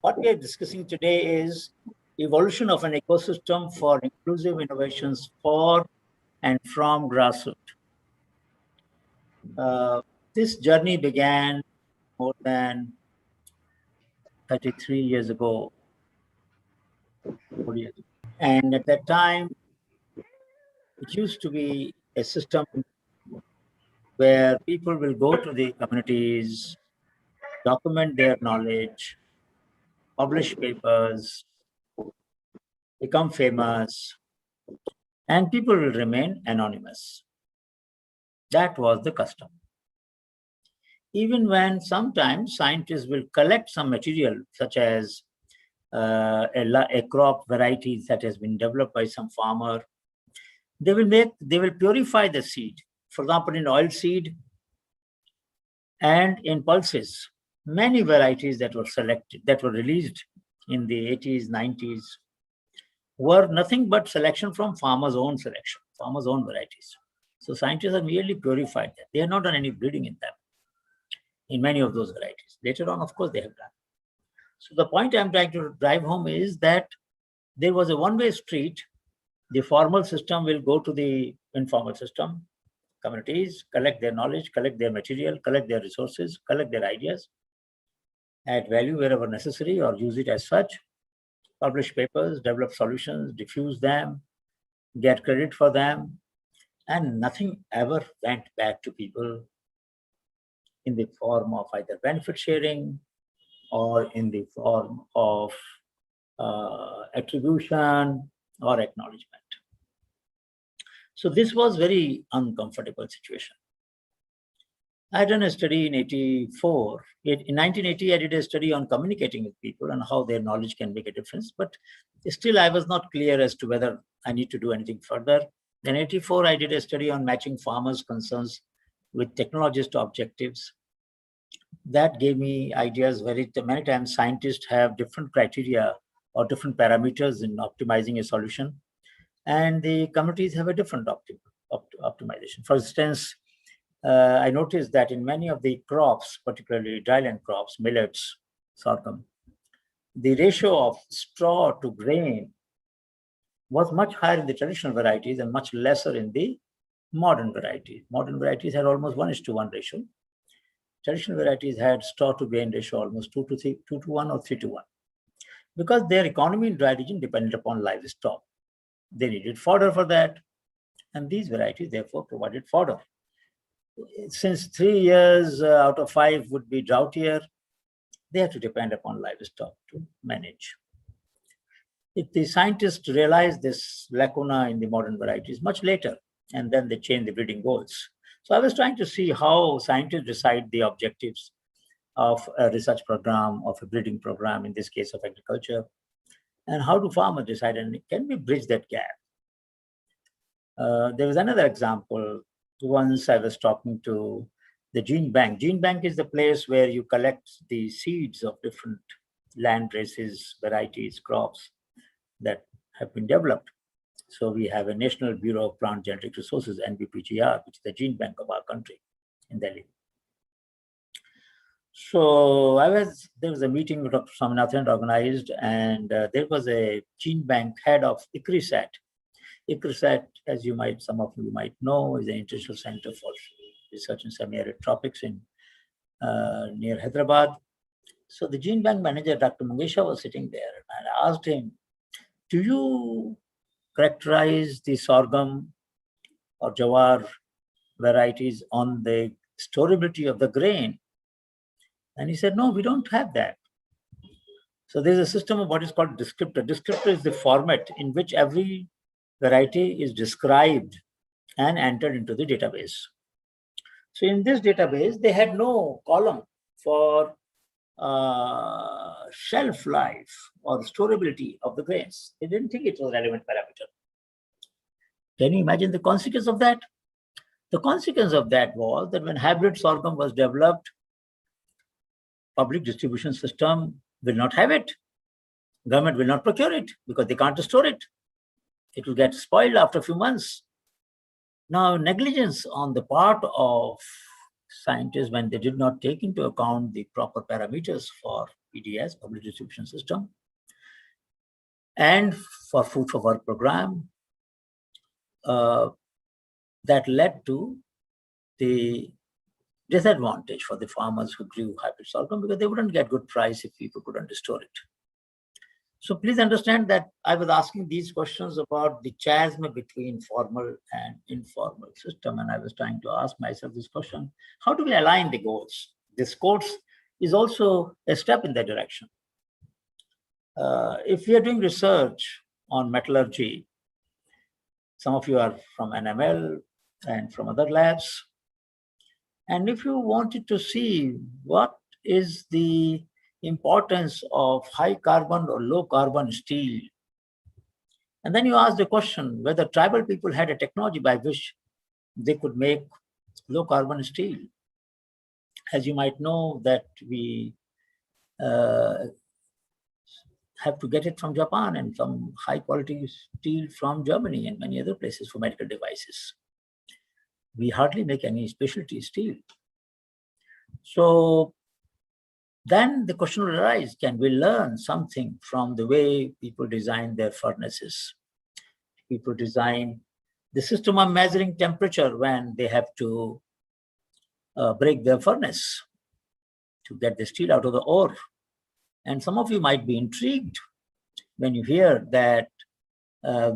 What we are discussing today is evolution of an ecosystem for inclusive innovations for and from grassroots. This journey began more than 33 years ago, 40 years ago. And at that time, it used to be a system where people will go to the communities, document their knowledge, publish papers, become famous, and people will remain anonymous. That was the custom. Even when sometimes scientists will collect some material, such as a crop variety that has been developed by some farmer, they will purify the seed. For example, in oil seed and in pulses, many varieties that were selected, that were released in the 80s, 90s, were nothing but selection from farmers' own selection, farmers' own varieties. So scientists have merely purified that. They have not done any breeding in them, in many of those varieties. Later on, of course, they have done. So the point I'm trying to drive home is that there was a one-way street. The formal system will go to the informal system, communities, collect their knowledge, collect their material, collect their resources, collect their ideas, add value wherever necessary or use it as such, publish papers, develop solutions, diffuse them, get credit for them, and nothing ever went back to people in the form of either benefit sharing or in the form of attribution or acknowledgement. So this was very uncomfortable situation. I done a study in 84. In 1980, I did a study on communicating with people and how their knowledge can make a difference. But still, I was not clear as to whether I need to do anything further. In 84, I did a study on matching farmers' concerns with technologist objectives. That gave me ideas. Many times scientists have different criteria or different parameters in optimizing a solution, and the communities have a different optimization. For instance, I noticed that in many of the crops, particularly dryland crops, millets, sorghum, the ratio of straw to grain was much higher in the traditional varieties and much lesser in the modern varieties. Modern varieties had almost 1:1 ratio. Traditional varieties had straw to grain ratio almost 2:1 or 3:1. Because their economy in dry region depended upon livestock. They needed fodder for that, and these varieties therefore provided fodder. Since 3 years out of 5 would be drought year, they have to depend upon livestock to manage. If the scientists realized this lacuna in the modern varieties much later, and then they changed the breeding goals. So I was trying to see how scientists decide the objectives of a research program, of a breeding program, in this case of agriculture, and how do farmers decide, and can we bridge that gap? There was another example. Once I was talking to the gene bank. Gene bank is the place where you collect the seeds of different land races, varieties, crops that have been developed. So we have a National Bureau of Plant Genetic Resources, NBPGR, which is the gene bank of our country in Delhi. So there was a meeting that Dr. Swaminathan organized, and there was a gene bank head of ICRISAT. ICRISAT, as some of you might know, is an international center for research in semi-arid tropics in near Hyderabad. So the gene bank manager, Dr. Mangesha, was sitting there, and I asked him, do you characterize the sorghum or jawar varieties on the storability of the grain? And he said, no, we don't have that. So there's a system of what is called descriptor. Descriptor is the format in which every variety is described and entered into the database. So in this database, they had no column for shelf life or storability of the grains. They didn't think it was a relevant parameter. Can you imagine the consequence of that? The consequence of that was that when hybrid sorghum was developed, public distribution system will not have it. Government will not procure it because they can't store it. It will get spoiled after a few months. Now, negligence on the part of scientists when they did not take into account the proper parameters for PDS, public distribution system, and for food for work program, that led to the disadvantage for the farmers who grew hybrid sorghum, because they wouldn't get good price if people couldn't store it. So please understand that I was asking these questions about the chasm between formal and informal system, and I was trying to ask myself this question: how do we align the goals? This course is also a step in that direction. If we are doing research on metallurgy, some of you are from NML and from other labs, and if you wanted to see what is the importance of high carbon or low carbon steel, and then you ask the question whether tribal people had a technology by which they could make low carbon steel. As you might know, that we have to get it from Japan, and some high quality steel from Germany and many other places for medical devices. We hardly make any specialty steel. So then the question will arise, can we learn something from the way people design their furnaces? People design the system of measuring temperature when they have to break their furnace to get the steel out of the ore. And some of you might be intrigued when you hear that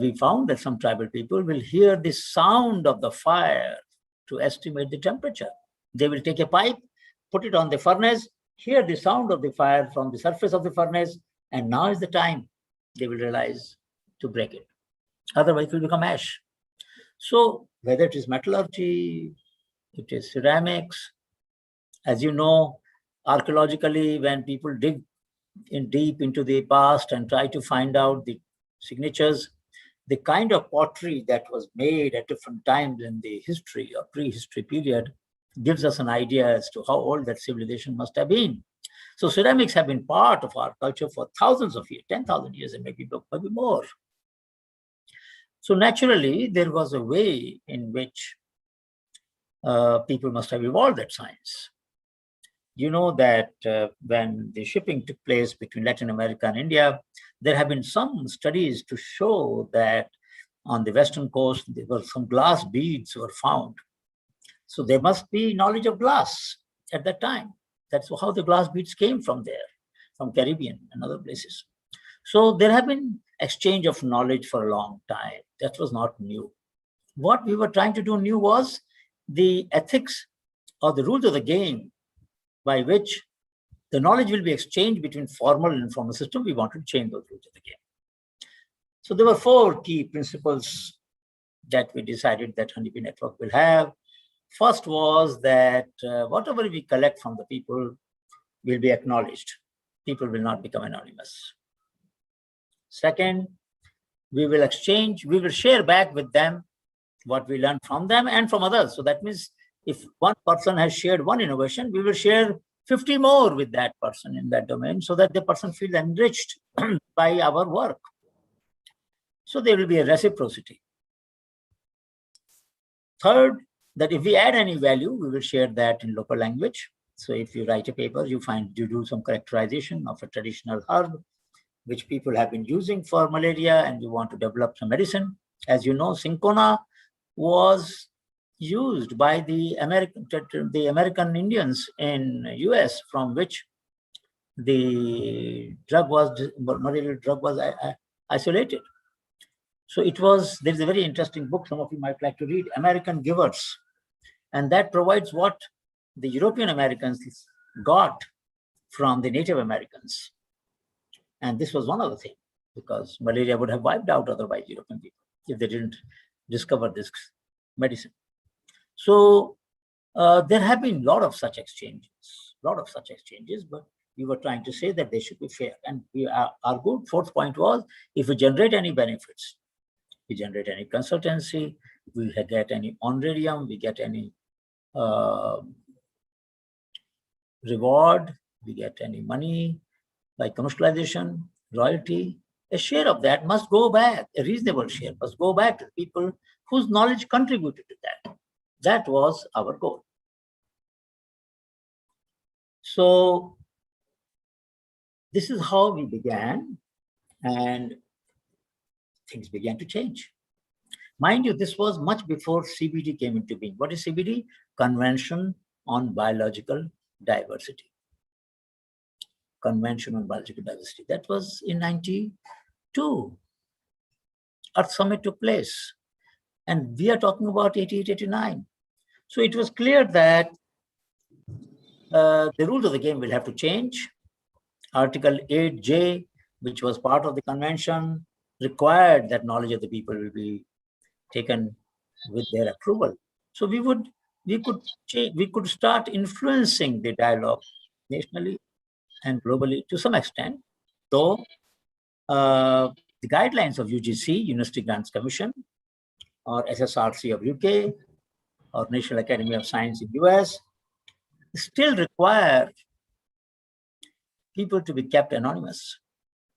we found that some tribal people will hear the sound of the fire to estimate the temperature. They will take a pipe, put it on the furnace, hear the sound of the fire from the surface of the furnace, and now is the time they will realize to break it. Otherwise, it will become ash. So whether it is metallurgy, it is ceramics, as you know, archaeologically, when people dig in deep into the past and try to find out the signatures, the kind of pottery that was made at different times in the history or prehistory period gives us an idea as to how old that civilization must have been. So ceramics have been part of our culture for thousands of years, 10,000 years, and maybe more. So naturally, there was a way in which people must have evolved that science. You know that when the shipping took place between Latin America and India, there have been some studies to show that on the western coast, there were some glass beads were found. So there must be knowledge of glass at that time. That's how the glass beads came from there, from Caribbean and other places. So there have been exchange of knowledge for a long time. That was not new. What we were trying to do new was the ethics or the rules of the game by which the knowledge will be exchanged between formal and informal system. We wanted to change those rules of the game. So there were 4 key principles that we decided that Honeybee Network will have. First was that whatever we collect from the people will be acknowledged. People will not become anonymous. Second, we will exchange, we will share back with them what we learned from them and from others. So that means if one person has shared one innovation, we will share 50 more with that person in that domain so that the person feels enriched by our work. So there will be a reciprocity. Third, that if we add any value, we will share that in local language. So if you write a paper, you do some characterization of a traditional herb, which people have been using for malaria, and you want to develop some medicine. As you know, cinchona was used by the American Indians in US, from which the malaria drug was isolated. So there's a very interesting book some of you might like to read, American Givers. And that provides what the European Americans got from the Native Americans. And this was one of the things, because malaria would have wiped out otherwise European people if they didn't discover this medicine. So there have been a lot of such exchanges, but we were trying to say that they should be fair. And our good fourth point was, if we generate any benefits, we generate any consultancy, we get any honorarium, we get any reward, we get any money by commercialization, royalty, a share of that must go back, a reasonable share must go back to the people whose knowledge contributed to that. That was our goal. So This is how we began, and things began to change. Mind you, this was much before CBD came into being. What is CBD? Convention on Biological Diversity. Convention on Biological Diversity. That was in 92. Earth Summit took place. And we are talking about 88, 89. So it was clear that the rules of the game will have to change. Article 8J, which was part of the convention, required that knowledge of the people will be taken with their approval. So we could start influencing the dialogue nationally and globally to some extent, though the guidelines of UGC, University Grants Commission, or SSRC of UK, or National Academy of Science in US, still require people to be kept anonymous.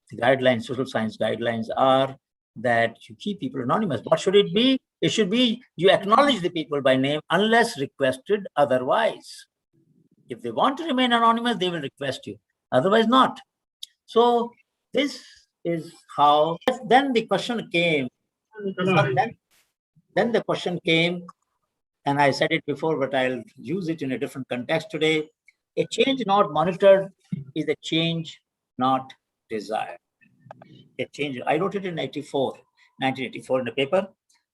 The guidelines, social science guidelines, are that you keep people anonymous. What should it be? It should be you acknowledge the people by name unless requested otherwise. If they want to remain anonymous, they will request you. Otherwise not. So this is how, then the question came, then the question came, and I said it before, but I'll use it in a different context today. A change not monitored is a change not desired. A change, I wrote it in 1984 in a paper.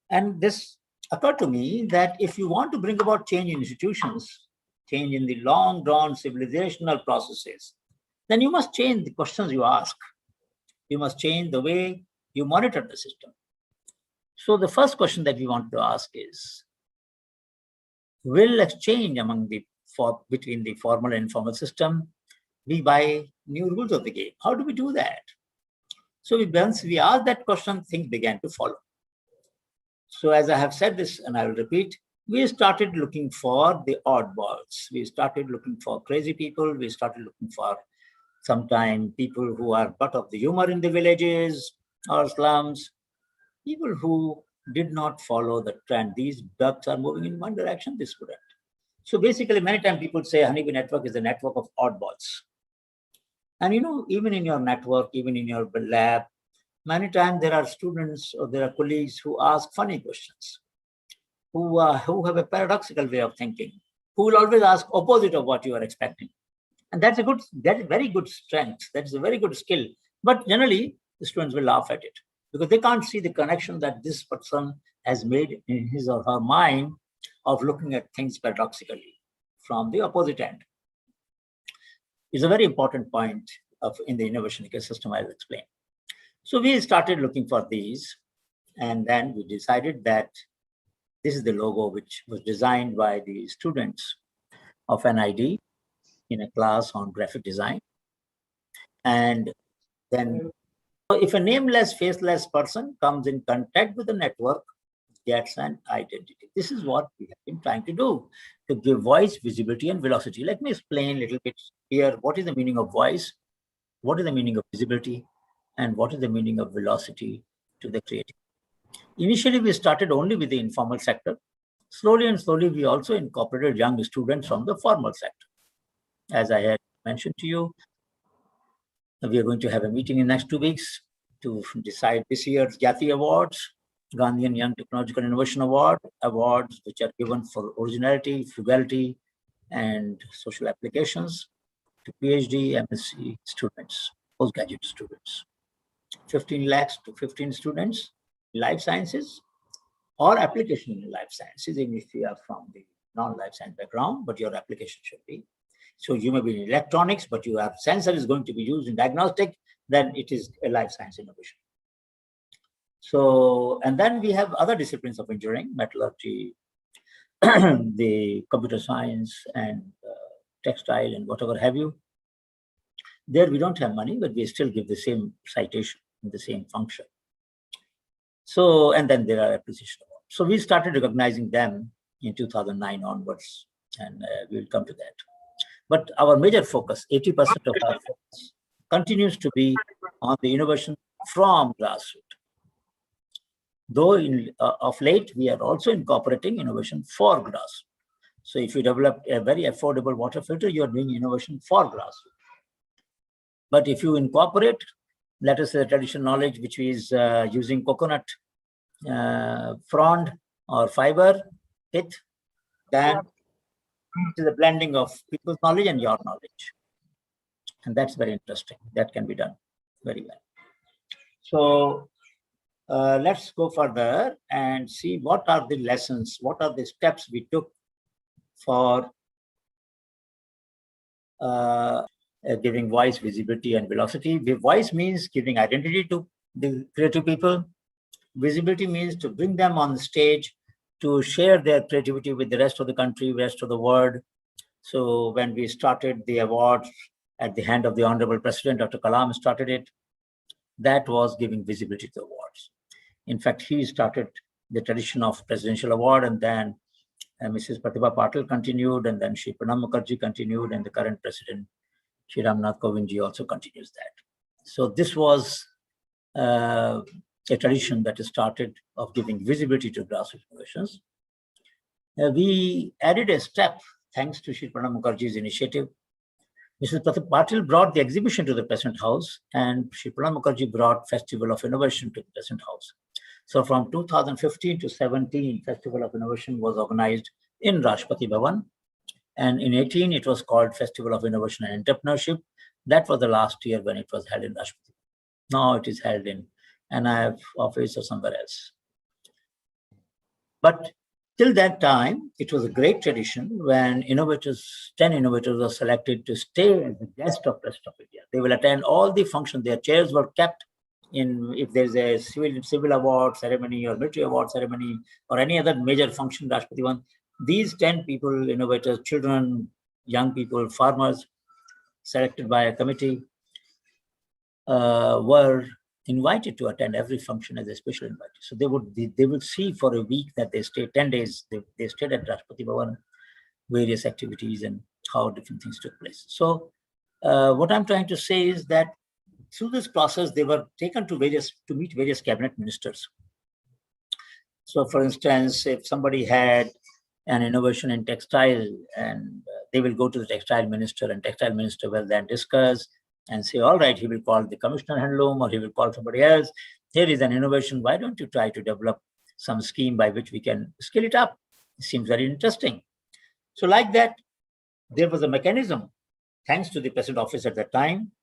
And this occurred to me that if you want to bring about change in institutions, change in the long drawn civilizational processes, then you must change the questions you ask. You must change the way you monitor the system. So the first question that we want to ask is, will exchange between the formal and informal system be by new rules of the game? How do we do that? So once we asked that question, things began to follow. So as I have said this, and I will repeat, we started looking for the oddballs. We started looking for crazy people. We started looking for sometimes people who are butt of the humor in the villages or slums, people who did not follow the trend. These ducks are moving in one direction, this wouldn't. So basically, many times people say Honeybee network is a network of oddballs. And even in your network, even in your lab, many times there are students or there are colleagues who ask funny questions, who have a paradoxical way of thinking, who will always ask opposite of what you are expecting. And that's a very good strength. That's a very good skill. But generally, the students will laugh at it because they can't see the connection that this person has made in his or her mind of looking at things paradoxically from the opposite end. It's a very important point in the innovation ecosystem, I'll explain. So we started looking for these, and then we decided that this is the logo which was designed by the students of NID in a class on graphic design. And then if a nameless, faceless person comes in contact with the network, gets an identity. This is what we have been trying to do, to give voice, visibility, and velocity. Let me explain a little bit here. What is the meaning of voice? What is the meaning of visibility? And what is the meaning of velocity to the creative? Initially, we started only with the informal sector. Slowly and slowly, we also incorporated young students from the formal sector. As I had mentioned to you, we are going to have a meeting in the next 2 weeks to decide this year's Gyati Awards, Gandhian Young Technological Innovation awards which are given for originality, frugality, and social applications to PhD, MSc students, postgraduate students. 15 lakhs to 15 students, life sciences or application in life sciences, even if you are from the non-life science background, but your application should be. So you may be in electronics, but your sensor is going to be used in diagnostic, then it is a life science innovation. So, and then we have other disciplines of engineering, metallurgy, the computer science, and textile, and whatever have you. There we don't have money, but we still give the same citation in the same function. So, and then there are appreciation awards. So we started recognizing them in 2009 onwards, and we'll come to that. But our major focus, 80% of our focus, continues to be on the innovation from grassroots. Though of late, we are also incorporating innovation for grassroots. So if you develop a very affordable water filter, you're doing innovation for grassroots. But if you incorporate, let us say, the traditional knowledge, which is using coconut frond or fiber pith, then it is a blending of people's knowledge and your knowledge. And that's very interesting. That can be done very well. So let's go further and see what are the lessons, what are the steps we took for giving voice, visibility, and velocity. The voice means giving identity to the creative people. Visibility means to bring them on stage to share their creativity with the rest of the country, rest of the world. So when we started the awards at the hand of the Honorable President, Dr. Kalam started it. That was giving visibility to the awards. In fact, he started the tradition of presidential award, and then Mrs. Pratibha Patil continued, and then Shri Pranab Mukherjee continued, and the current president, Shri Ramnath Kovindji, also continues that. So this was a tradition that is started of giving visibility to grassroots innovations. We added a step thanks to Shri Pranab Mukherjee's initiative. Mrs. Pratibha Patil brought the exhibition to the President House, and Shri Pranab Mukherjee brought Festival of Innovation to the President House. So from 2015 to 17, Festival of Innovation was organized in Rashtrapati Bhavan. And in 18, it was called Festival of Innovation and Entrepreneurship. That was the last year when it was held in Rashtrapati. Now it is held in NIF office or somewhere else. But till that time, it was a great tradition when innovators, 10 innovators were selected to stay as the guest of President of India. They will attend all the functions. Their chairs were kept in, if there's a civil award ceremony or military award ceremony or any other major function, Rashtrapati one, these 10 people, innovators, children, young people, farmers, selected by a committee, were invited to attend every function as a special invitee. So they would see for a week that they stayed 10 days. They stayed at Rashtrapati Bhavan, various activities and how different things took place. So what I'm trying to say is that through this process, they were taken to meet various cabinet ministers. So for instance, if somebody had an innovation in textile, and they will go to the textile minister, and textile minister will then discuss and say, all right, he will call the commissioner handloom or he will call somebody else. Here is an innovation. Why don't you try to develop some scheme by which we can scale it up? It seems very interesting. So like that, there was a mechanism, thanks to the President office at that time,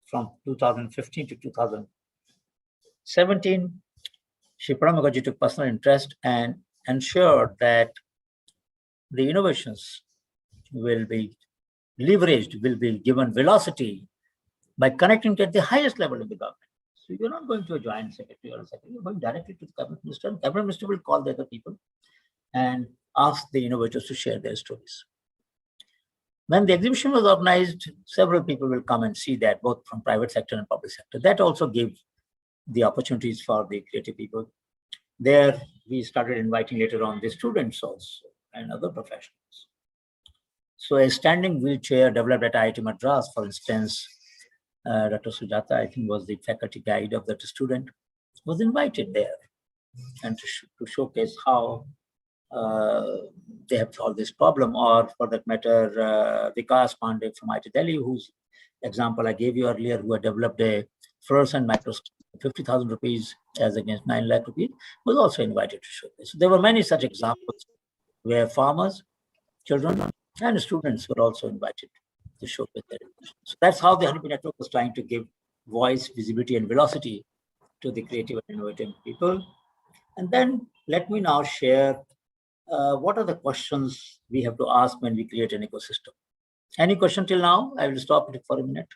from 2015 to 2017, Shri Pranab Mukherjee took personal interest and ensured that the innovations will be leveraged, will be given velocity by connecting to at the highest level of the government. So you're not going to a joint secretary or a secretary, you're going directly to the cabinet minister, and cabinet minister will call the other people and ask the innovators to share their stories. When the exhibition was organized, several people will come and see that, both from private sector and public sector. That also gave the opportunities for the creative people. There, we started inviting later on the students also and other professionals. So a standing wheelchair developed at IIT Madras, for instance, Dr. Sujata, I think, was the faculty guide of that student, was invited there and to showcase how they have solved this problem. Or for that matter, Vikas Pandey from IIT Delhi, whose example I gave you earlier, who had developed a fluorescent microscope, 50,000 rupees as against 9 lakh rupees, was also invited to showcase. So there were many such examples where farmers, children, and students were also invited to showcase their innovation. So that's how the Honeybee Network was trying to give voice, visibility, and velocity to the creative and innovative people. And then let me now share what are the questions we have to ask when we create an ecosystem. Any question till now? I will stop it for a minute.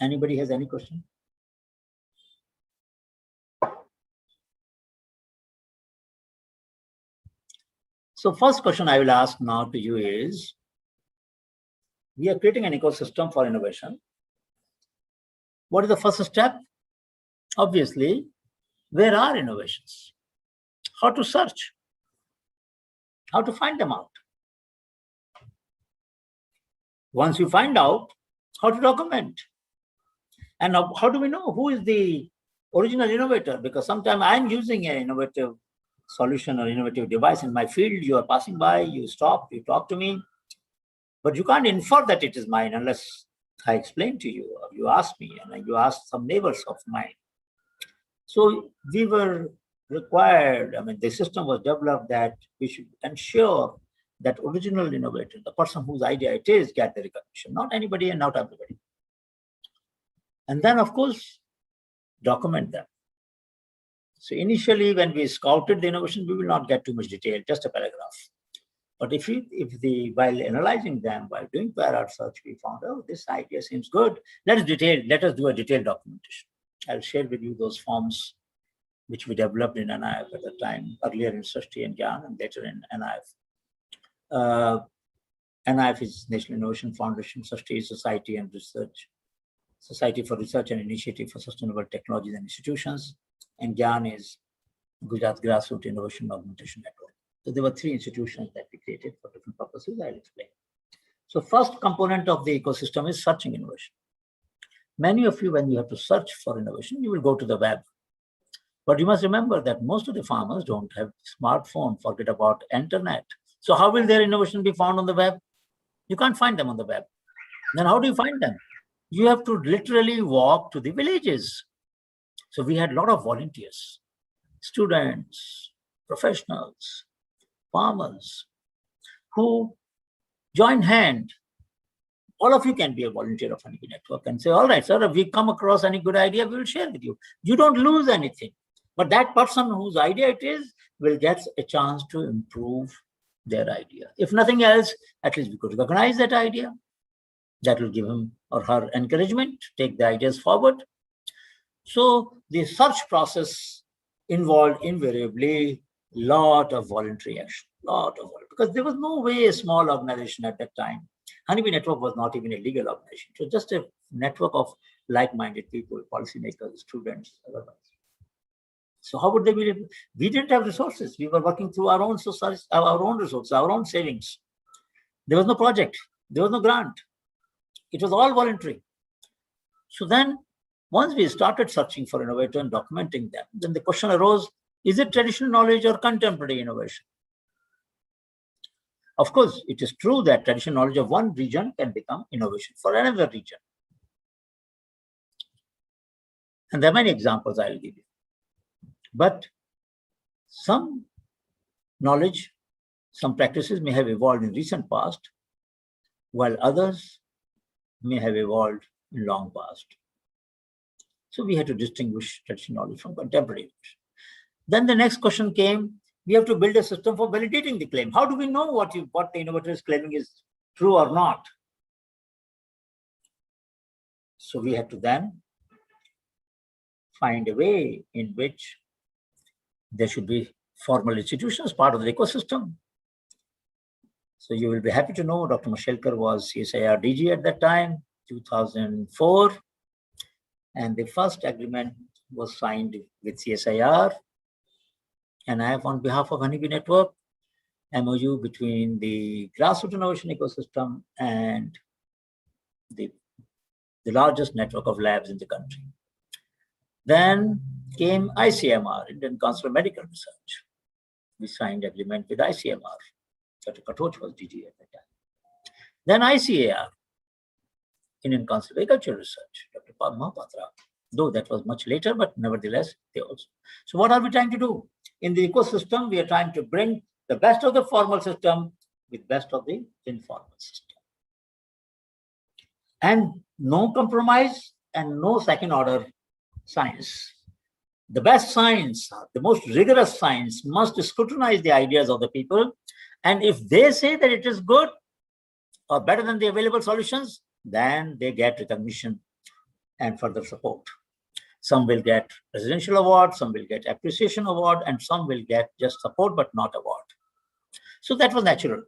Anybody has any question? So first question I will ask now to you is, we are creating an ecosystem for innovation. What is the first step? Obviously, where are innovations? How to search? How to find them out? Once you find out, how to document? And how do we know who is the original innovator? Because sometimes I'm using an innovative solution or innovative device in my field. You are passing by, you stop, you talk to me, but you can't infer that it is mine unless I explained to you, or you asked me, and you asked some neighbors of mine. So we were required, I mean, the system was developed that we should ensure that original innovator, the person whose idea it is, get the recognition, not anybody and not everybody. And then, of course, document them. So initially, when we scouted the innovation, we will not get too much detail, just a paragraph. But while analyzing them, while doing para research, we found, oh, this idea seems good. Let us do a detailed documentation. I'll share with you those forms which we developed in NIF at the time, earlier in Srishti and Gyan, and later in NIF. NIF is National Innovation Foundation, Srishti is Society and Research, Society for Research and Initiative for Sustainable Technologies and Institutions, and Gyan is Gujarat Grassroots Innovation Augmentation Network. So there were three institutions that we created for different purposes. I'll explain. So first component of the ecosystem is searching innovation. Many of you, when you have to search for innovation, you will go to the web. But you must remember that most of the farmers don't have smartphone, forget about internet. So how will their innovation be found on the web? You can't find them on the web. Then how do you find them? You have to literally walk to the villages. So we had a lot of volunteers, students, professionals, farmers, who join hand. All of you can be a volunteer of Honeybee Network and say, all right, sir, if we come across any good idea, we will share with you. You don't lose anything. But that person whose idea it is will get a chance to improve their idea. If nothing else, at least we could recognize that idea. That will give him or her encouragement to take the ideas forward. So the search process involved invariably a lot of voluntary action, because there was no way a small organization at that time. Honeybee Network was not even a legal organization. It was just a network of like-minded people, policymakers, students, otherwise. So how would they be able? We didn't have resources. We were working through our own resources, our own savings. There was no project. There was no grant. It was all voluntary. So then, once we started searching for innovators and documenting them, then the question arose, is it traditional knowledge or contemporary innovation? Of course, it is true that traditional knowledge of one region can become innovation for another region. And there are many examples I'll give you. But some knowledge, some practices may have evolved in recent past, while others may have evolved in long past. So we had to distinguish traditional knowledge from contemporary knowledge. Then the next question came, we have to build a system for validating the claim. How do we know what the innovator is claiming is true or not? So we had to then find a way in which there should be formal institutions, part of the ecosystem. So you will be happy to know Dr. Mashelkar was CSIR DG at that time, 2004. And the first agreement was signed with CSIR. And I have, on behalf of Honeybee Network, MOU between the grassroots innovation ecosystem and the largest network of labs in the country. Then came ICMR, Indian Council of Medical Research. We signed agreement with ICMR. Dr. Katoch was DG at that time. Then ICAR, Indian Council of Agricultural Research, Dr. Mahapatra, though that was much later, but nevertheless, they also. So what are we trying to do? In the ecosystem, we are trying to bring the best of the formal system with best of the informal system. And no compromise and no second order science. The best science, the most rigorous science must scrutinize the ideas of the people. And if they say that it is good or better than the available solutions, then they get recognition and further support. Some will get presidential award, some will get appreciation award, and some will get just support but not award. So that was natural.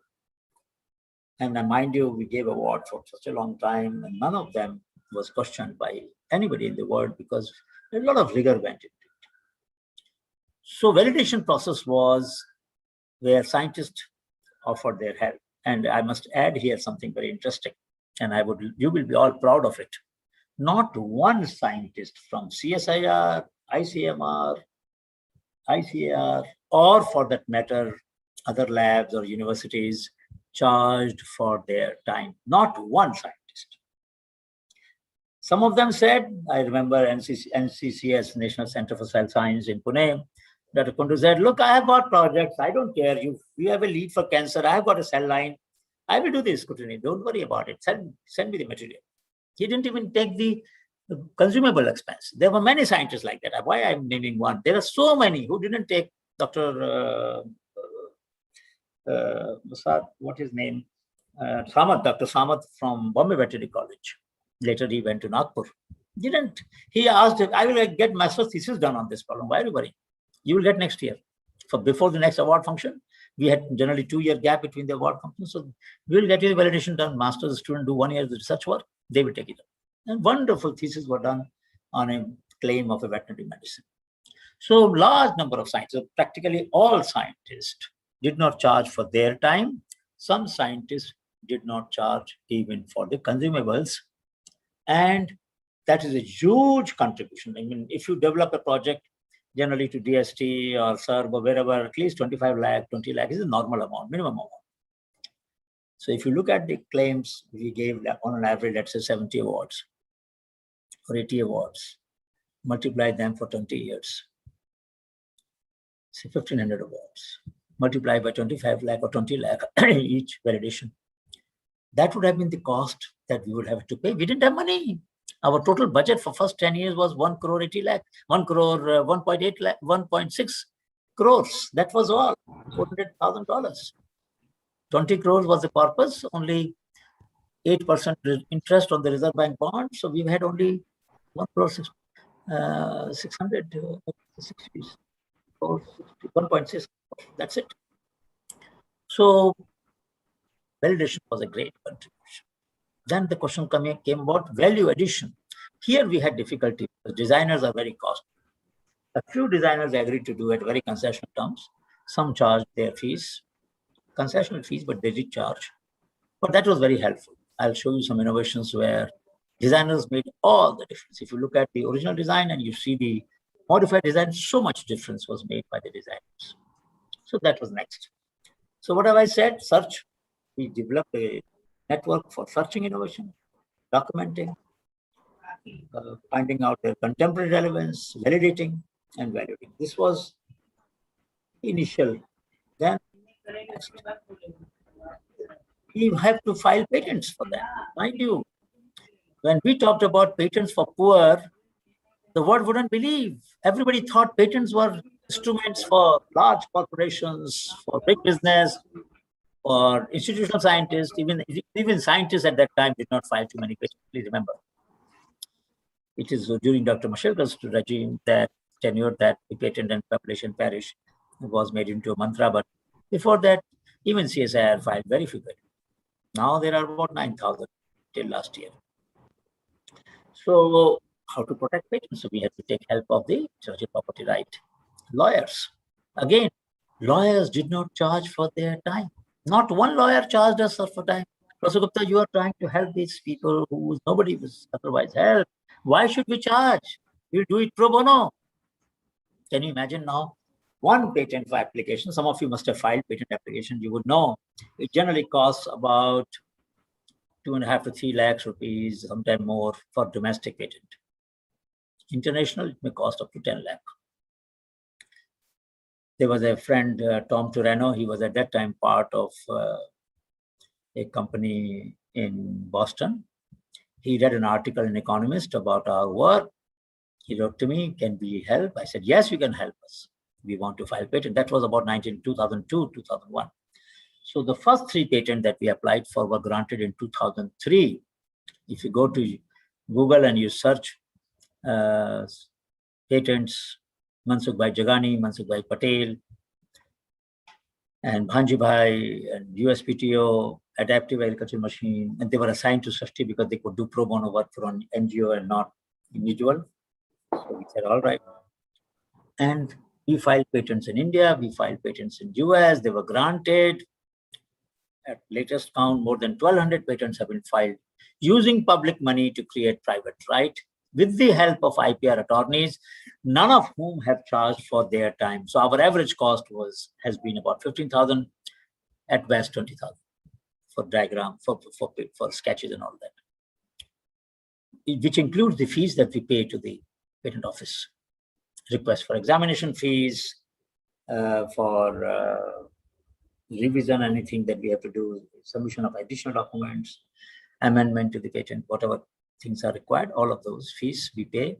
And mind you, we gave awards for such a long time, and none of them was questioned by anybody in the world because a lot of rigor went into it. So validation process was where scientists offered their help. And I must add here something very interesting, and you will be all proud of it. Not one scientist from CSIR, ICMR, ICAR, or for that matter, other labs or universities charged for their time. Not one scientist. Some of them said, I remember NCCS, National Center for Cell Science in Pune, Dr. Kundu said, look, I have got projects. I don't care. You have a lead for cancer. I have got a cell line. I will do the scrutiny. Don't worry about it. Send me the material. He didn't even take the consumable expense. There were many scientists like that. Why I'm naming one? There are so many who didn't take Dr. What his name? Samat, Dr. Samat from Bombay Veterinary College. Later he went to Nagpur. Didn't. He asked, I will get master's thesis done on this problem. Why are you worrying? You will get next year. Before the next award function, we had generally 2-year gap between the award functions. So we will get your validation done. Master's student do 1 year research work. They will take it up. And wonderful theses were done on a claim of a veterinary medicine. So large number of scientists, practically all scientists did not charge for their time. Some scientists did not charge even for the consumables. And that is a huge contribution. I mean, if you develop a project, generally to DST or SERB or wherever, at least 25 lakh, 20 lakh is a normal amount, minimum amount. So if you look at the claims, we gave on an average, let's say 70 awards or 80 awards, multiply them for 20 years. Say 1,500 awards, multiply by 25 lakh or 20 lakh each validation. That would have been the cost that we would have to pay. We didn't have money. Our total budget for first 10 years was 1 crore 80 lakh, 1 crore 1.8 lakh, 1.6 crores. That was all, $400,000. 20 crores was the purpose, only 8% interest on the Reserve Bank bond. So we had only 1 crore 600, 1.6. That's it. So validation was a great contribution. Then the question came about value addition. Here we had difficulty because designers are very costly. A few designers agreed to do it very concessional terms. Some charged their fees, concessional fees, but they did charge. But that was very helpful. I'll show you some innovations where designers made all the difference. If you look at the original design and you see the modified design, so much difference was made by the designers. So that was next. So what have I said? Search. We developed a network for searching innovation, documenting, finding out their contemporary relevance, validating, and valuing. This was initial. Then next, you have to file patents for that. Mind you, when we talked about patents for poor, the world wouldn't believe. Everybody thought patents were instruments for large corporations, for big business, or institutional scientists. Even scientists at that time did not file too many patents. Please remember, it is during Dr. Mashelkar's regime that tenure that the patent and population parish was made into a mantra. But before that, even CSIR filed very few patents. Now there are about 9,000 till last year. So how to protect patents? So we have to take help of the intellectual property right. Lawyers. Again, lawyers did not charge for their time. Not one lawyer charged us for time. Professor Gupta, you are trying to help these people who nobody was otherwise help. Why should we charge? We'll do it pro bono. Can you imagine now? One patent for application, some of you must have filed patent application, you would know, it generally costs about 2.5 to 3 lakhs rupees, sometimes more for domestic patent. International, it may cost up to 10 lakh. There was a friend, Tom Turano, he was at that time part of a company in Boston. He read an article in Economist about our work. He wrote to me, can we help? I said, yes, you can help us. We want to file patent. That was about 2002, 2001. So the first 3 patents that we applied for were granted in 2003. If you go to Google and you search patents, Mansukh Bhai Jagani, Mansukh Bhai Patel, and Bhanji Bhai, and USPTO, Adaptive Agricultural Machine, and they were assigned to Srishti because they could do pro bono work for an NGO and not individual. So we said, all right. And we filed patents in India, we filed patents in US, they were granted. At latest count, more than 1,200 patents have been filed using public money to create private right with the help of IPR attorneys, none of whom have charged for their time. So our average cost has been about 15,000, at best 20,000 for diagram, for sketches and all that. which includes the fees that we pay to the patent office. Request for examination fees, for revision, anything that we have to do, submission of additional documents, amendment to the patent, whatever things are required, all of those fees we pay.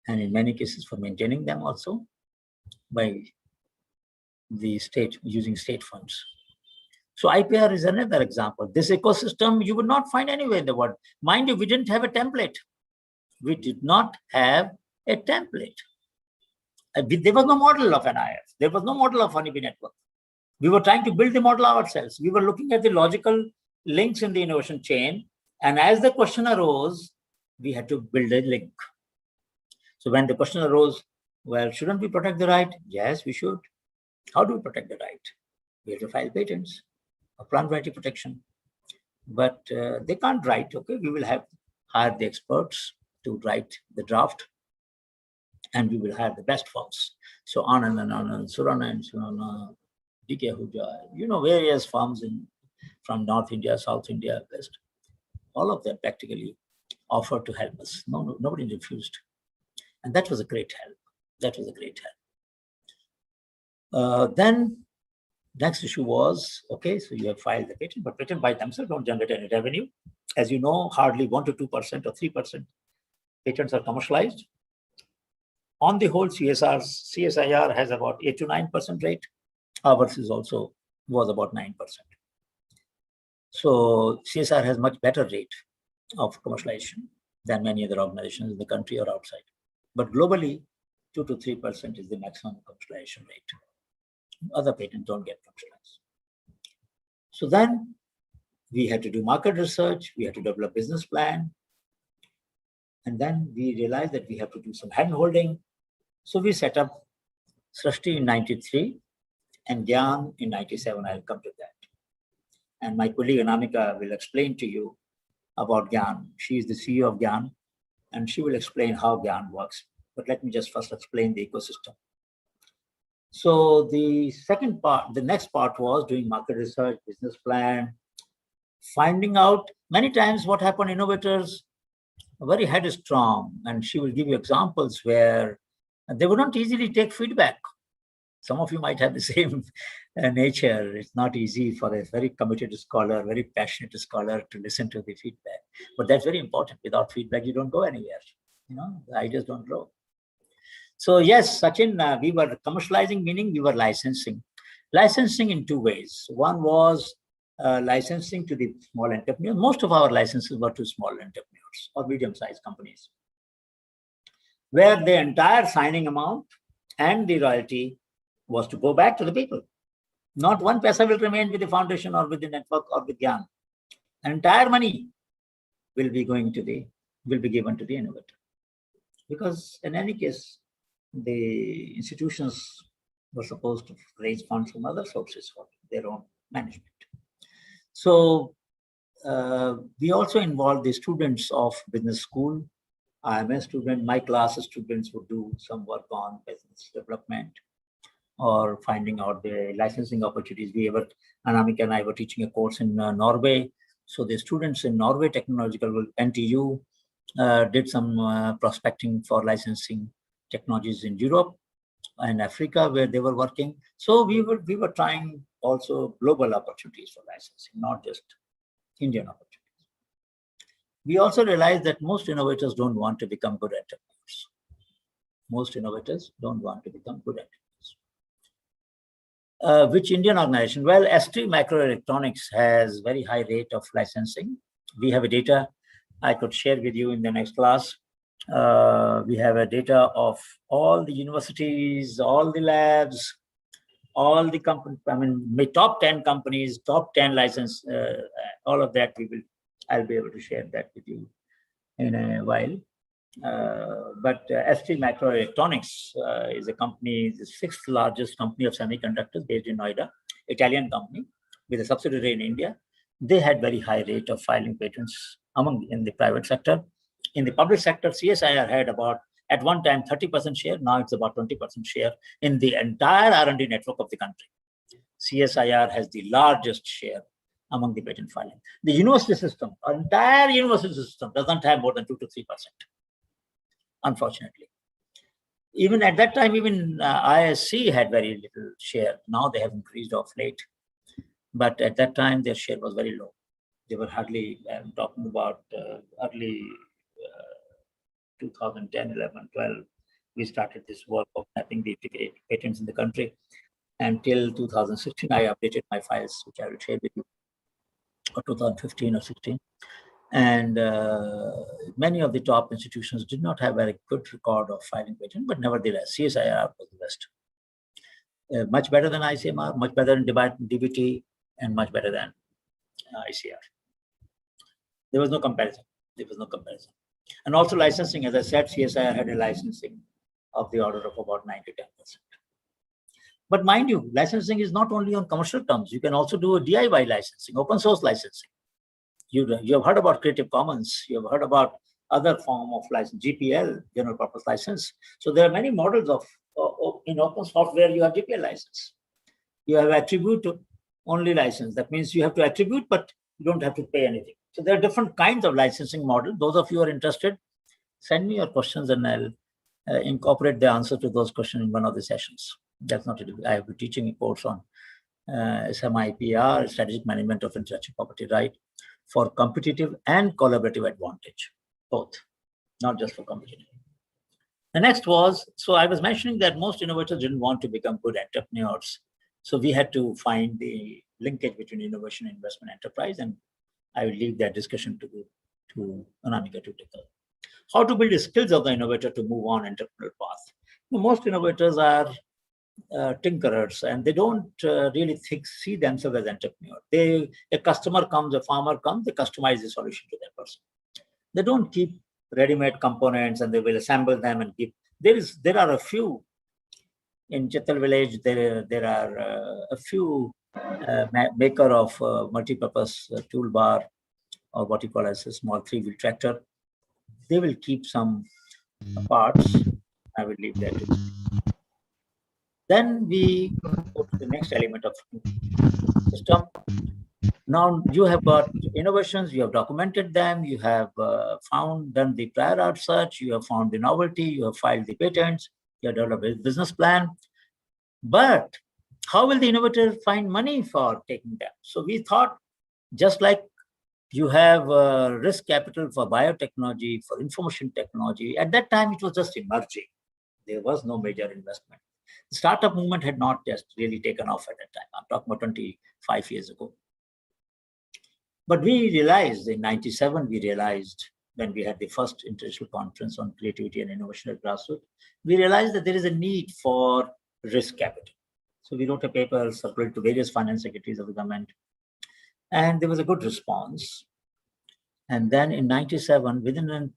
And in many cases for maintaining them also by the state, using state funds. So IPR is another example. This ecosystem you would not find anywhere in the world. Mind you, we didn't have a template. We did not have a template. There was no model of NIF. There was no model of honeybee network. We were trying to build the model ourselves. We were looking at the logical links in the innovation chain. And as the question arose, we had to build a link. So when the question arose, well, shouldn't we protect the right? Yes, we should. How do we protect the right? We have to file patents or plant variety protection. But they can't write, okay? We will have hire the experts to write the draft, and we will have the best firms. So Anand and Anand, Surana and Surana, DK Ahuja, various firms from North India, South India, West. All of them practically offered to help us. Nobody refused. And that was a great help. That was a great help. Then next issue was, okay, so you have filed the patent, but patent by themselves don't generate any revenue. As you know, hardly 1 to 2% or 3% patents are commercialized. On the whole, CSIR has about 8 to 9% rate. Ours was about 9%. So CSIR has much better rate of commercialization than many other organizations in the country or outside. But globally, 2 to 3% is the maximum commercialization rate. Other patents don't get commercialized. So then we had to do market research, we had to develop a business plan, and then we realized that we have to do some hand-holding. So we set up Srishti in 93 and Gyan in 97. I'll come to that. And my colleague Anamika will explain to you about Gyan. She is the CEO of Gyan, and she will explain how Gyan works. But let me just first explain the ecosystem. So the next part was doing market research, business plan, finding out many times what happened. Innovators are very headstrong, and she will give you examples where they would not easily take feedback. Some of you might have the same nature. It's not easy for a very committed scholar, very passionate scholar to listen to the feedback. But that's very important. Without feedback, you don't go anywhere. The ideas don't grow. So yes, Sachin, we were commercializing, meaning we were licensing. Licensing in two ways. One was licensing to the small entrepreneurs. Most of our licenses were to small entrepreneurs or medium-sized companies, where the entire signing amount and the royalty was to go back to the people. Not one paisa will remain with the foundation or with the network or with Gyan. Entire money will be given to the innovator. Because in any case, the institutions were supposed to raise funds from other sources for their own management. So we also involved the students of business school. I am a student. My class students would do some work on business development or finding out the licensing opportunities. Anamika and I were teaching a course in Norway. So the students in Norway Technological NTU did some prospecting for licensing technologies in Europe and Africa, where they were working. So we were trying also global opportunities for licensing, not just Indian opportunities. We also realized that most innovators don't want to become good entrepreneurs. Most innovators don't want to become good entrepreneurs. Which Indian organization? Well, ST Microelectronics has very high rate of licensing. We have a data I could share with you in the next class. We have a data of all the universities, all the labs, all the companies, top 10 companies, top 10 license, all of that I'll be able to share that with you in a while. But ST Microelectronics is a company, the 6th largest company of semiconductors based in Noida, Italian company with a subsidiary in India. They had very high rate of filing patents in the private sector. In the public sector, CSIR had about, at one time, 30% share. Now it's about 20% share in the entire R&D network of the country. CSIR has the largest share among the patent filing. The university system, our entire university system doesn't have more than 2 to 3%, unfortunately. Even at that time, even ISC had very little share. Now they have increased off late. But at that time, their share was very low. They were hardly, I'm talking about early 2010, 11, 12, we started this work of mapping the patents in the country. Until 2016, I updated my files, which I will share with you, or 2015 or 16. And many of the top institutions did not have a very good record of filing patent, but nevertheless, CSIR was the best. Much better than ICMR, much better than DBT, and much better than ICR. There was no comparison. There was no comparison. And also licensing, as I said, CSIR had a licensing of the order of about 9 to 10%. But mind you, licensing is not only on commercial terms. You can also do a DIY licensing, open source licensing. You have heard about Creative Commons. You have heard about other form of license, GPL, general purpose license. So there are many models of in open software. You have GPL license. You have attribute only license. That means you have to attribute, but you don't have to pay anything. So there are different kinds of licensing models. Those of you who are interested, send me your questions and I'll incorporate the answer to those questions in one of the sessions. That's not it. I have been teaching a course on SMIPR, Strategic Management of Intellectual Property Right, for competitive and collaborative advantage, both, not just for competitive. The next was, so I was mentioning that most innovators didn't want to become good entrepreneurs. So we had to find the linkage between innovation, investment, enterprise, and I will leave that discussion to Anamika to take up. How to build the skills of the innovator to move on entrepreneurial path. Most innovators are tinkerers, and they don't really see themselves as entrepreneurs. A customer comes, a farmer comes, they customize the solution to that person. They don't keep ready-made components and they will assemble them and keep. There are a few in Chittal village. There are a few maker of multi-purpose toolbar, or what you call as a small 3-wheel tractor. They will keep some parts. I will leave that. Then we go to the next element of system. Now you have got innovations, you have documented them, you have done the prior art search, you have found the novelty, you have filed the patents, you have developed a business plan. But how will the innovator find money for taking them? So we thought, just like you have risk capital for biotechnology, for information technology, at that time it was just emerging. There was no major investment. The startup movement had not just really taken off at that time. I'm talking about 25 years ago. But we realized in 97, when we had the first international conference on creativity and innovation at grassroots, we realized that there is a need for risk capital. So we wrote a paper, circulated to various finance secretaries of the government, and there was a good response. And then in 97, within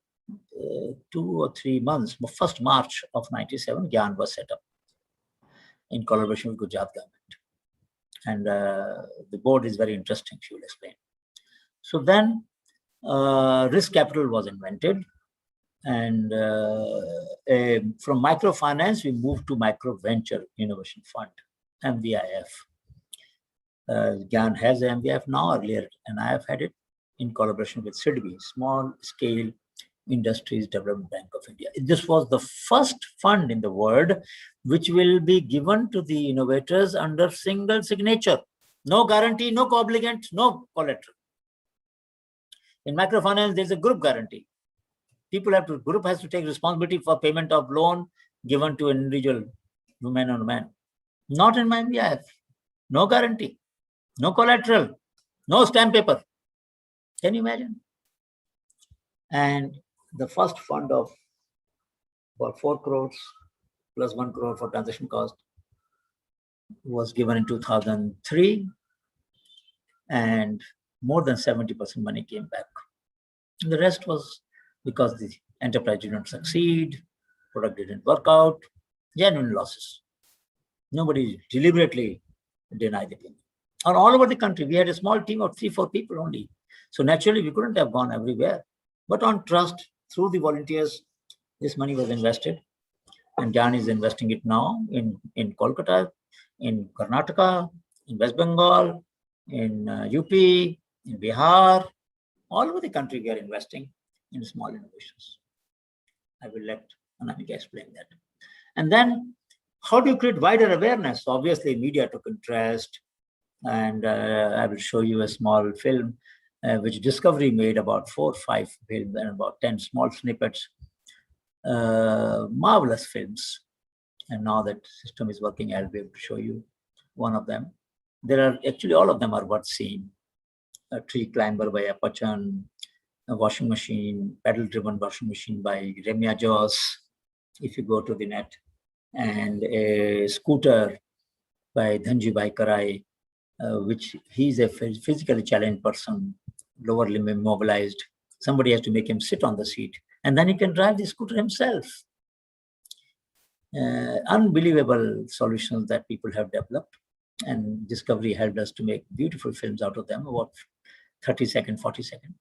2 or 3 months, 1st March of 97, GYAN was set up in collaboration with Gujarat government. And the board is very interesting, she will explain. So then risk capital was invented. And from microfinance, we moved to micro venture innovation fund, MVIF. GYAN has MVIF now, earlier, and I have had it in collaboration with SIDBI, Small Scale Industries Development Bank of India. This was the first fund in the world which will be given to the innovators under single signature. No guarantee, no co-obligant, no collateral. In microfinance, there's a group guarantee. Group has to take responsibility for payment of loan given to an individual, woman or man. Not in my MVIF. No guarantee, no collateral, no stamp paper. Can you imagine? And the first fund of about 4 crores plus 1 crore for transaction cost was given in 2003, and more than 70% money came back. And the rest was because the enterprise did not succeed, product didn't work out, genuine losses. Nobody deliberately denied the payment. And all over the country, we had a small team of 3-4 people only. So naturally, we couldn't have gone everywhere. But on trust, through the volunteers, this money was invested. And GYAN is investing it now in Kolkata, in Karnataka, in West Bengal, in UP, in Bihar, all over the country we are investing in small innovations. I will let Anamika explain that. And then how do you create wider awareness? Obviously, media took interest, and I will show you a small film which Discovery made, about 4 or 5 films and about 10 small snippets. Marvelous films. And now that system is working, I'll be able to show you one of them. There are actually, all of them are worth seeing. A Tree Climber by Apachan, a washing machine, pedal-driven washing machine by Remya Jos, if you go to the net, and a scooter by Dhanji Bhai Karai, which he's a physically challenged person, lower limb immobilized. Somebody has to make him sit on the seat, and then he can drive the scooter himself. Unbelievable solutions that people have developed, and Discovery helped us to make beautiful films out of them, about 30 seconds, 40 seconds.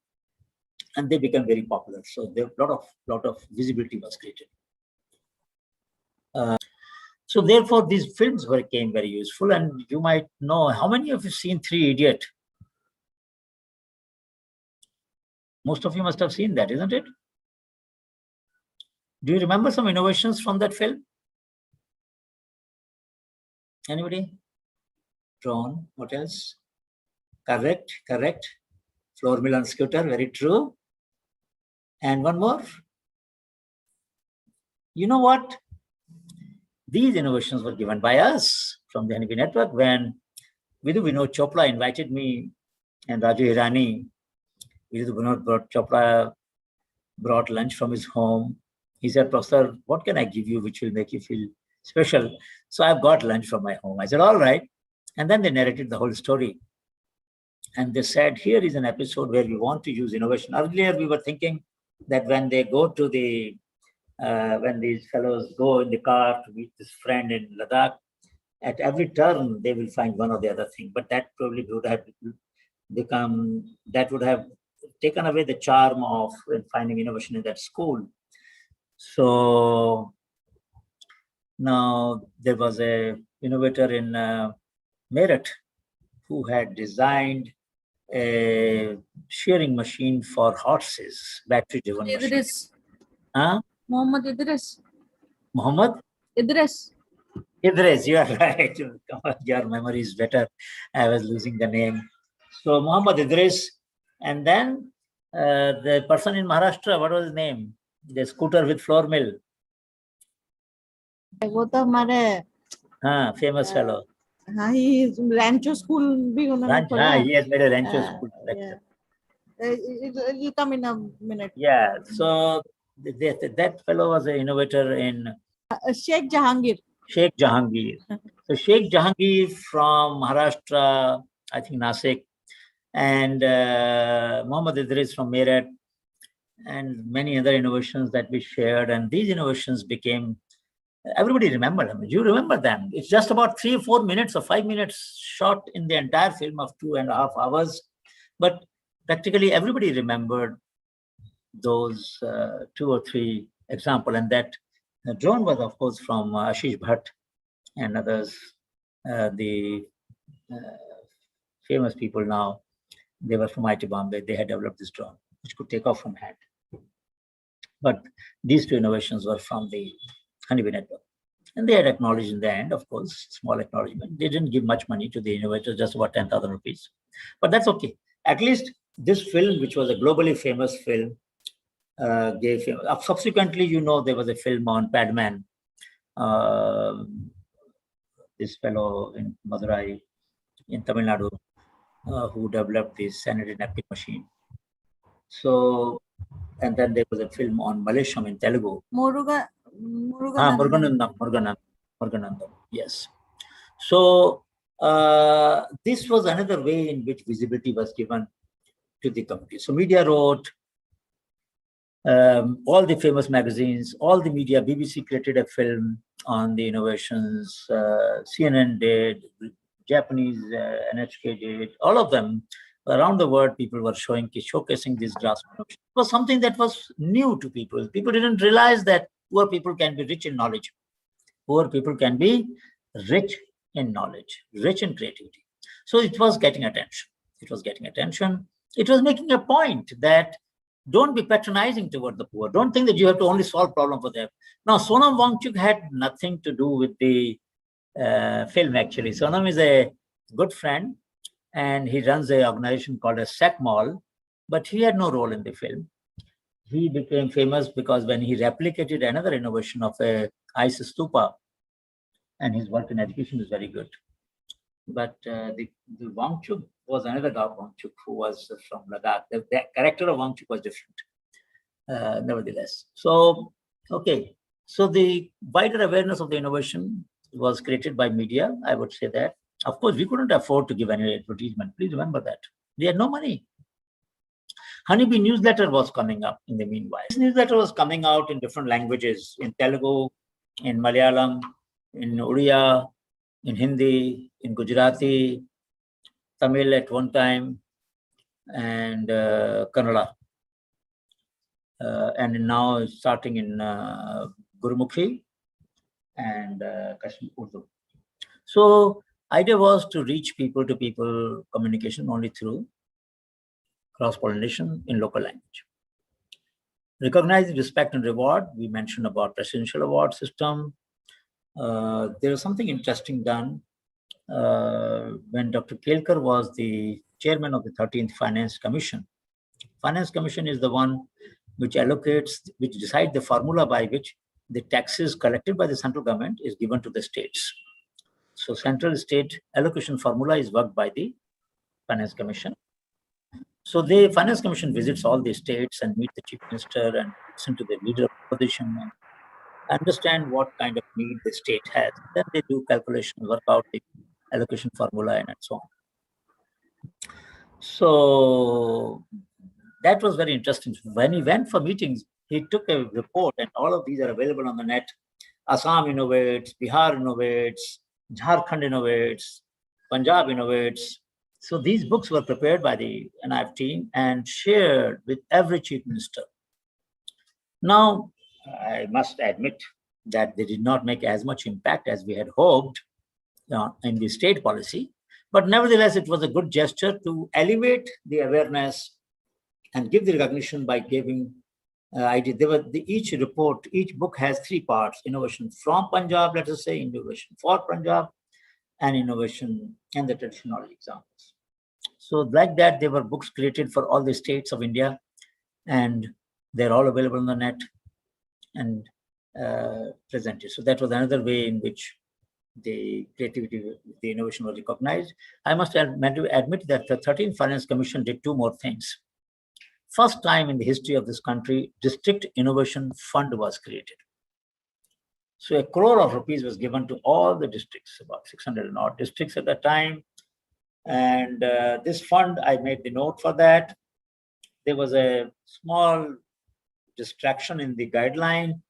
And they become very popular. So there a lot of visibility was created. So therefore, these films became very useful. And you might know, how many of you seen Three Idiot? Most of you must have seen that, isn't it? Do you remember some innovations from that film? Anybody? Drone, what else? Correct. Floor mill on scooter, very true. And one more. You know what? These innovations were given by us from the Honeybee Network when Vidhu Vinod Chopra invited me and Raju Hirani. Vidhu Vinod Chopra brought lunch from his home. He said, Professor, what can I give you which will make you feel special? So I've got lunch from my home. I said, all right. And then they narrated the whole story. And they said, here is an episode where we want to use innovation. Earlier, we were thinking that when they go to the, when these fellows go in the car to meet this friend in Ladakh, at every turn, they will find one or the other thing. But that probably would have become, that would have taken away the charm of finding innovation in that school. So now there was a innovator in Meerut who had designed a shearing machine for horses, battery-driven machine. Idris. Huh? Mohammed Idris. Mohammed? Idris. Idris, you are right. Your memory is better. I was losing the name. So Mohammed Idris, and then the person in Maharashtra, what was his name? The scooter with floor mill. वो तो हमारे Famous fellow. हाँ ही rancho school भी उन्होंने खोला. He has made a rancho school. It'll come in a minute. Yeah, so that fellow was an innovator in Sheikh Jahangir. Sheikh Jahangir. So Sheikh Jahangir from Maharashtra, I think Nasik, and Mohammed Idris from Meerut, and many other innovations that we shared. And these innovations became, everybody remembered them. You remember them. It's just about 3 or 4 minutes or 5 minutes shot in the entire film of 2.5 hours. But practically everybody remembered those 2 or 3 examples. And that drone was, of course, from Ashish Bhatt and others. The famous people now, they were from IT Bombay. They had developed this drone, which could take off from hand. But these 2 innovations were from the Honeybee Network. And they had acknowledged in the end, of course, small acknowledgement. They didn't give much money to the innovators, just about 10,000 rupees. But that's okay. At least this film, which was a globally famous film, gave him. Subsequently, you know, there was a film on Padman. This fellow in Madurai, in Tamil Nadu, who developed this sanitary napkin machine. So, and then there was a film on Malaysian in Telugu. Muruganandam. Yes. So this was another way in which visibility was given to the community. So media wrote, all the famous magazines, all the media, BBC created a film on the innovations, CNN did, Japanese NHK did, all of them. Around the world, people were showcasing these grassroots innovations. It was something that was new to people. People didn't realize that poor people can be rich in knowledge. Poor people can be rich in knowledge, rich in creativity. So it was getting attention. It was getting attention. It was making a point that don't be patronizing toward the poor. Don't think that you have to only solve problem for them. Now, Sonam Wangchuk had nothing to do with the film, actually. Sonam is a good friend, and he runs an organization called a Sec Mall, but he had no role in the film. He became famous because when he replicated another innovation of a ice stupa, and his work in education is very good. But the Wangchuk was another guy, Wangchuk, who was from Ladakh. The character of Wangchuk was different, nevertheless. So, okay. So the wider awareness of the innovation was created by media, I would say that. Of course, we couldn't afford to give any advertisement. Please remember that. We had no money. Honeybee newsletter was coming up in the meanwhile. This newsletter was coming out in different languages, in Telugu, in Malayalam, in Odia, in Hindi, in Gujarati, Tamil at one time, and Kannada. And now starting in Gurumukhi and Kashmir Urdu. So idea was to reach people to people communication only through cross-pollination in local language. Recognize, respect, and reward. We mentioned about presidential award system. There was something interesting done when Dr. Kelkar was the chairman of the 13th Finance Commission. Finance Commission is the one which decides the formula by which the taxes collected by the central government is given to the states. So central state allocation formula is worked by the Finance Commission. So the Finance Commission visits all the states and meet the chief minister and listen to the leader of opposition and understand what kind of need the state has. Then they do calculation, work out the allocation formula and so on. So that was very interesting. When he went for meetings, he took a report, and all of these are available on the net. Assam innovates, Bihar innovates, Jharkhand innovates, Punjab innovates. So these books were prepared by the NIF team and shared with every chief minister. Now, I must admit that they did not make as much impact as we had hoped in the state policy, but nevertheless, it was a good gesture to elevate the awareness and give the recognition by giving each report, each book has 3 parts: innovation from Punjab, let us say, innovation for Punjab, and innovation and the traditional examples. So like that, there were books created for all the states of India, and they're all available on the net and presented. So that was another way in which the creativity, the innovation was recognized. I must admit that the 13th Finance Commission did 2 more things. First time in the history of this country, District Innovation Fund was created. So 1 crore of rupees was given to all the districts, about 600 and odd districts at that time. And this fund, I made the note for that. There was a small distraction in the guideline,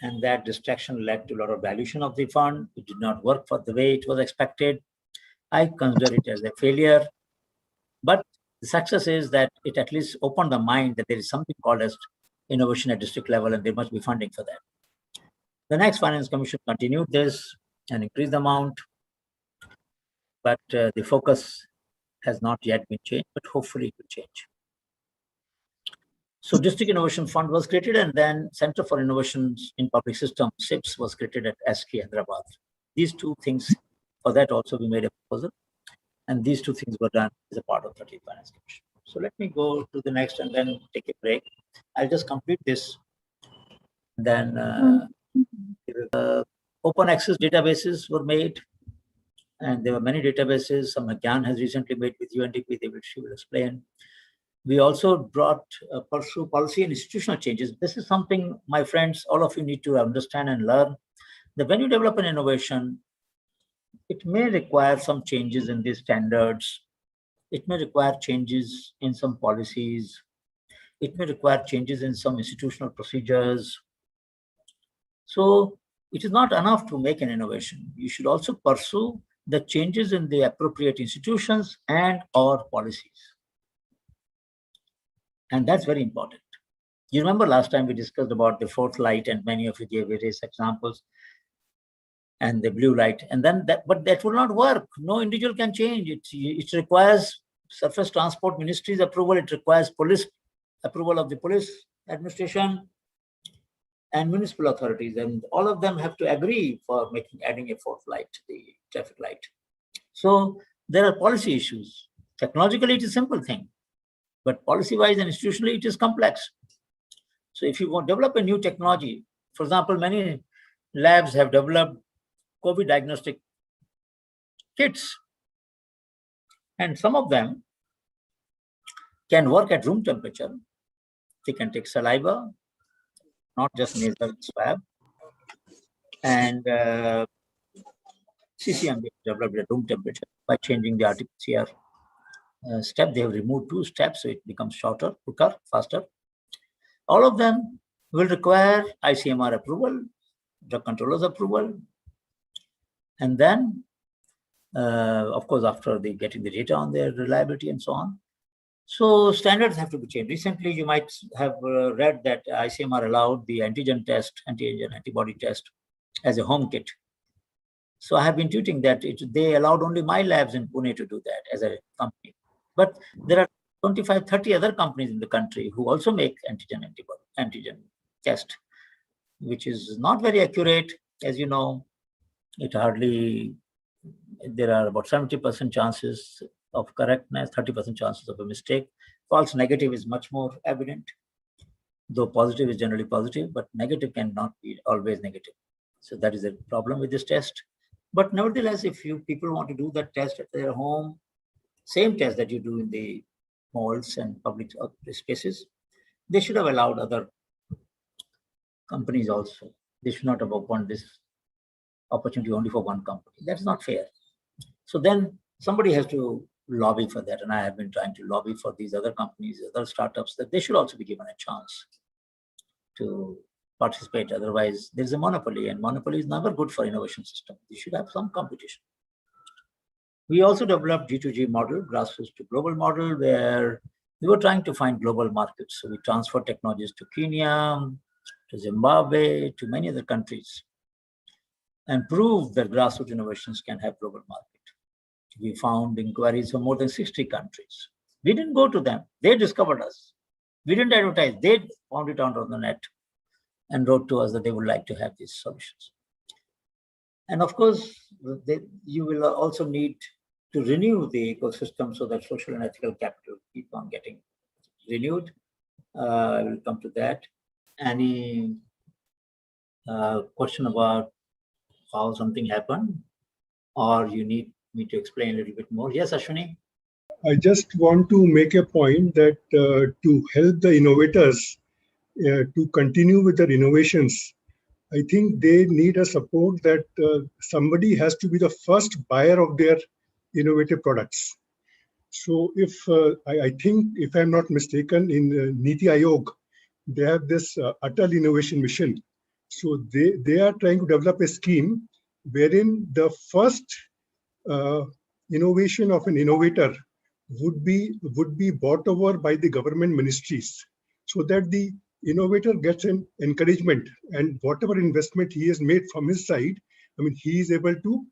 and that distraction led to a lot of dilution of the fund. It did not work for the way it was expected. I consider it as a failure. But the success is that it at least opened the mind that there is something called as innovation at district level, and there must be funding for that. The next Finance Commission continued this and increased the amount, but the focus has not yet been changed, but hopefully it will change. So District Innovation Fund was created, and then Center for Innovations in Public System, CIPS, was created at SK Hyderabad. These 2 things, for that also we made a proposal, and these 2 things were done as a part of 13th Finance Commission. So let me go to the next and then take a break. I'll just complete this. Then open access databases were made, and there were many databases. Some Gyan has recently made with UNDP, she will explain. We also brought pursue policy and institutional changes. This is something, my friends, all of you need to understand and learn, that when you develop an innovation, it may require some changes in the standards. It may require changes in some policies. It may require changes in some institutional procedures. So it is not enough to make an innovation. You should also pursue the changes in the appropriate institutions and or policies. And that's very important. You remember last time we discussed about the 4th light, and many of you gave various examples. and the blue light. And then but that will not work. No individual can change it. It requires Surface Transport Ministry's approval. It requires police approval of the police administration and municipal authorities, and all of them have to agree for adding a fourth light, the traffic light. So there are policy issues. Technologically, it is a simple thing, but policy-wise and institutionally, it is complex. So if you want to develop a new technology, for example, many labs have developed COVID diagnostic kits, and some of them can work at room temperature. They can take saliva, not just nasal swab, and CCM developed at room temperature by changing the RT-PCR step. They have removed 2 steps, so it becomes shorter, quicker, faster. All of them will require ICMR approval, drug controllers approval, and then, of course, after they getting the data on their reliability and so on. So standards have to be changed. Recently, you might have read that ICMR allowed the antigen test, anti-antigen antibody test as a home kit. So I have been tweeting that they allowed only my labs in Pune to do that as a company. But there are 25, 30 other companies in the country who also make antigen test, which is not very accurate. As you know, there are about 70% chances of correctness, 30% chances of a mistake. False negative is much more evident, though positive is generally positive, but negative cannot be always negative. So that is a problem with this test. But nevertheless, if people want to do that test at their home, same test that you do in the malls and public spaces, they should have allowed other companies also. They should not have opened this opportunity only for one company. That's not fair. So then somebody has to lobby for that, and I have been trying to lobby for these other companies, other startups, that they should also be given a chance to participate. Otherwise, there's a monopoly, and monopoly is never good for innovation system. You should have some competition. We also developed G2G model, grassroots to global model, where we were trying to find global markets. So we transferred technologies to Kenya, to Zimbabwe, to many other countries, and proved that grassroots innovations can have global market. We found inquiries from more than 60 countries. We didn't go to them. They discovered us. We didn't advertise. They found it out on the net and wrote to us that they would like to have these solutions. And of course, you will also need to renew the ecosystem so that social and ethical capital keep on getting renewed. I will come to that. Any question about how something happened, or you need me to explain a little bit more? Yes, Ashwini? I just want to make a point that to help the innovators to continue with their innovations, I think they need a support that somebody has to be the first buyer of their innovative products. So if I think, if I'm not mistaken, in Niti Aayog, they have this Atal Innovation Mission. So they are trying to develop a scheme wherein the first innovation of an innovator would be bought over by the government ministries, so that the innovator gets an encouragement, and whatever investment he has made from his side, I mean, he is able to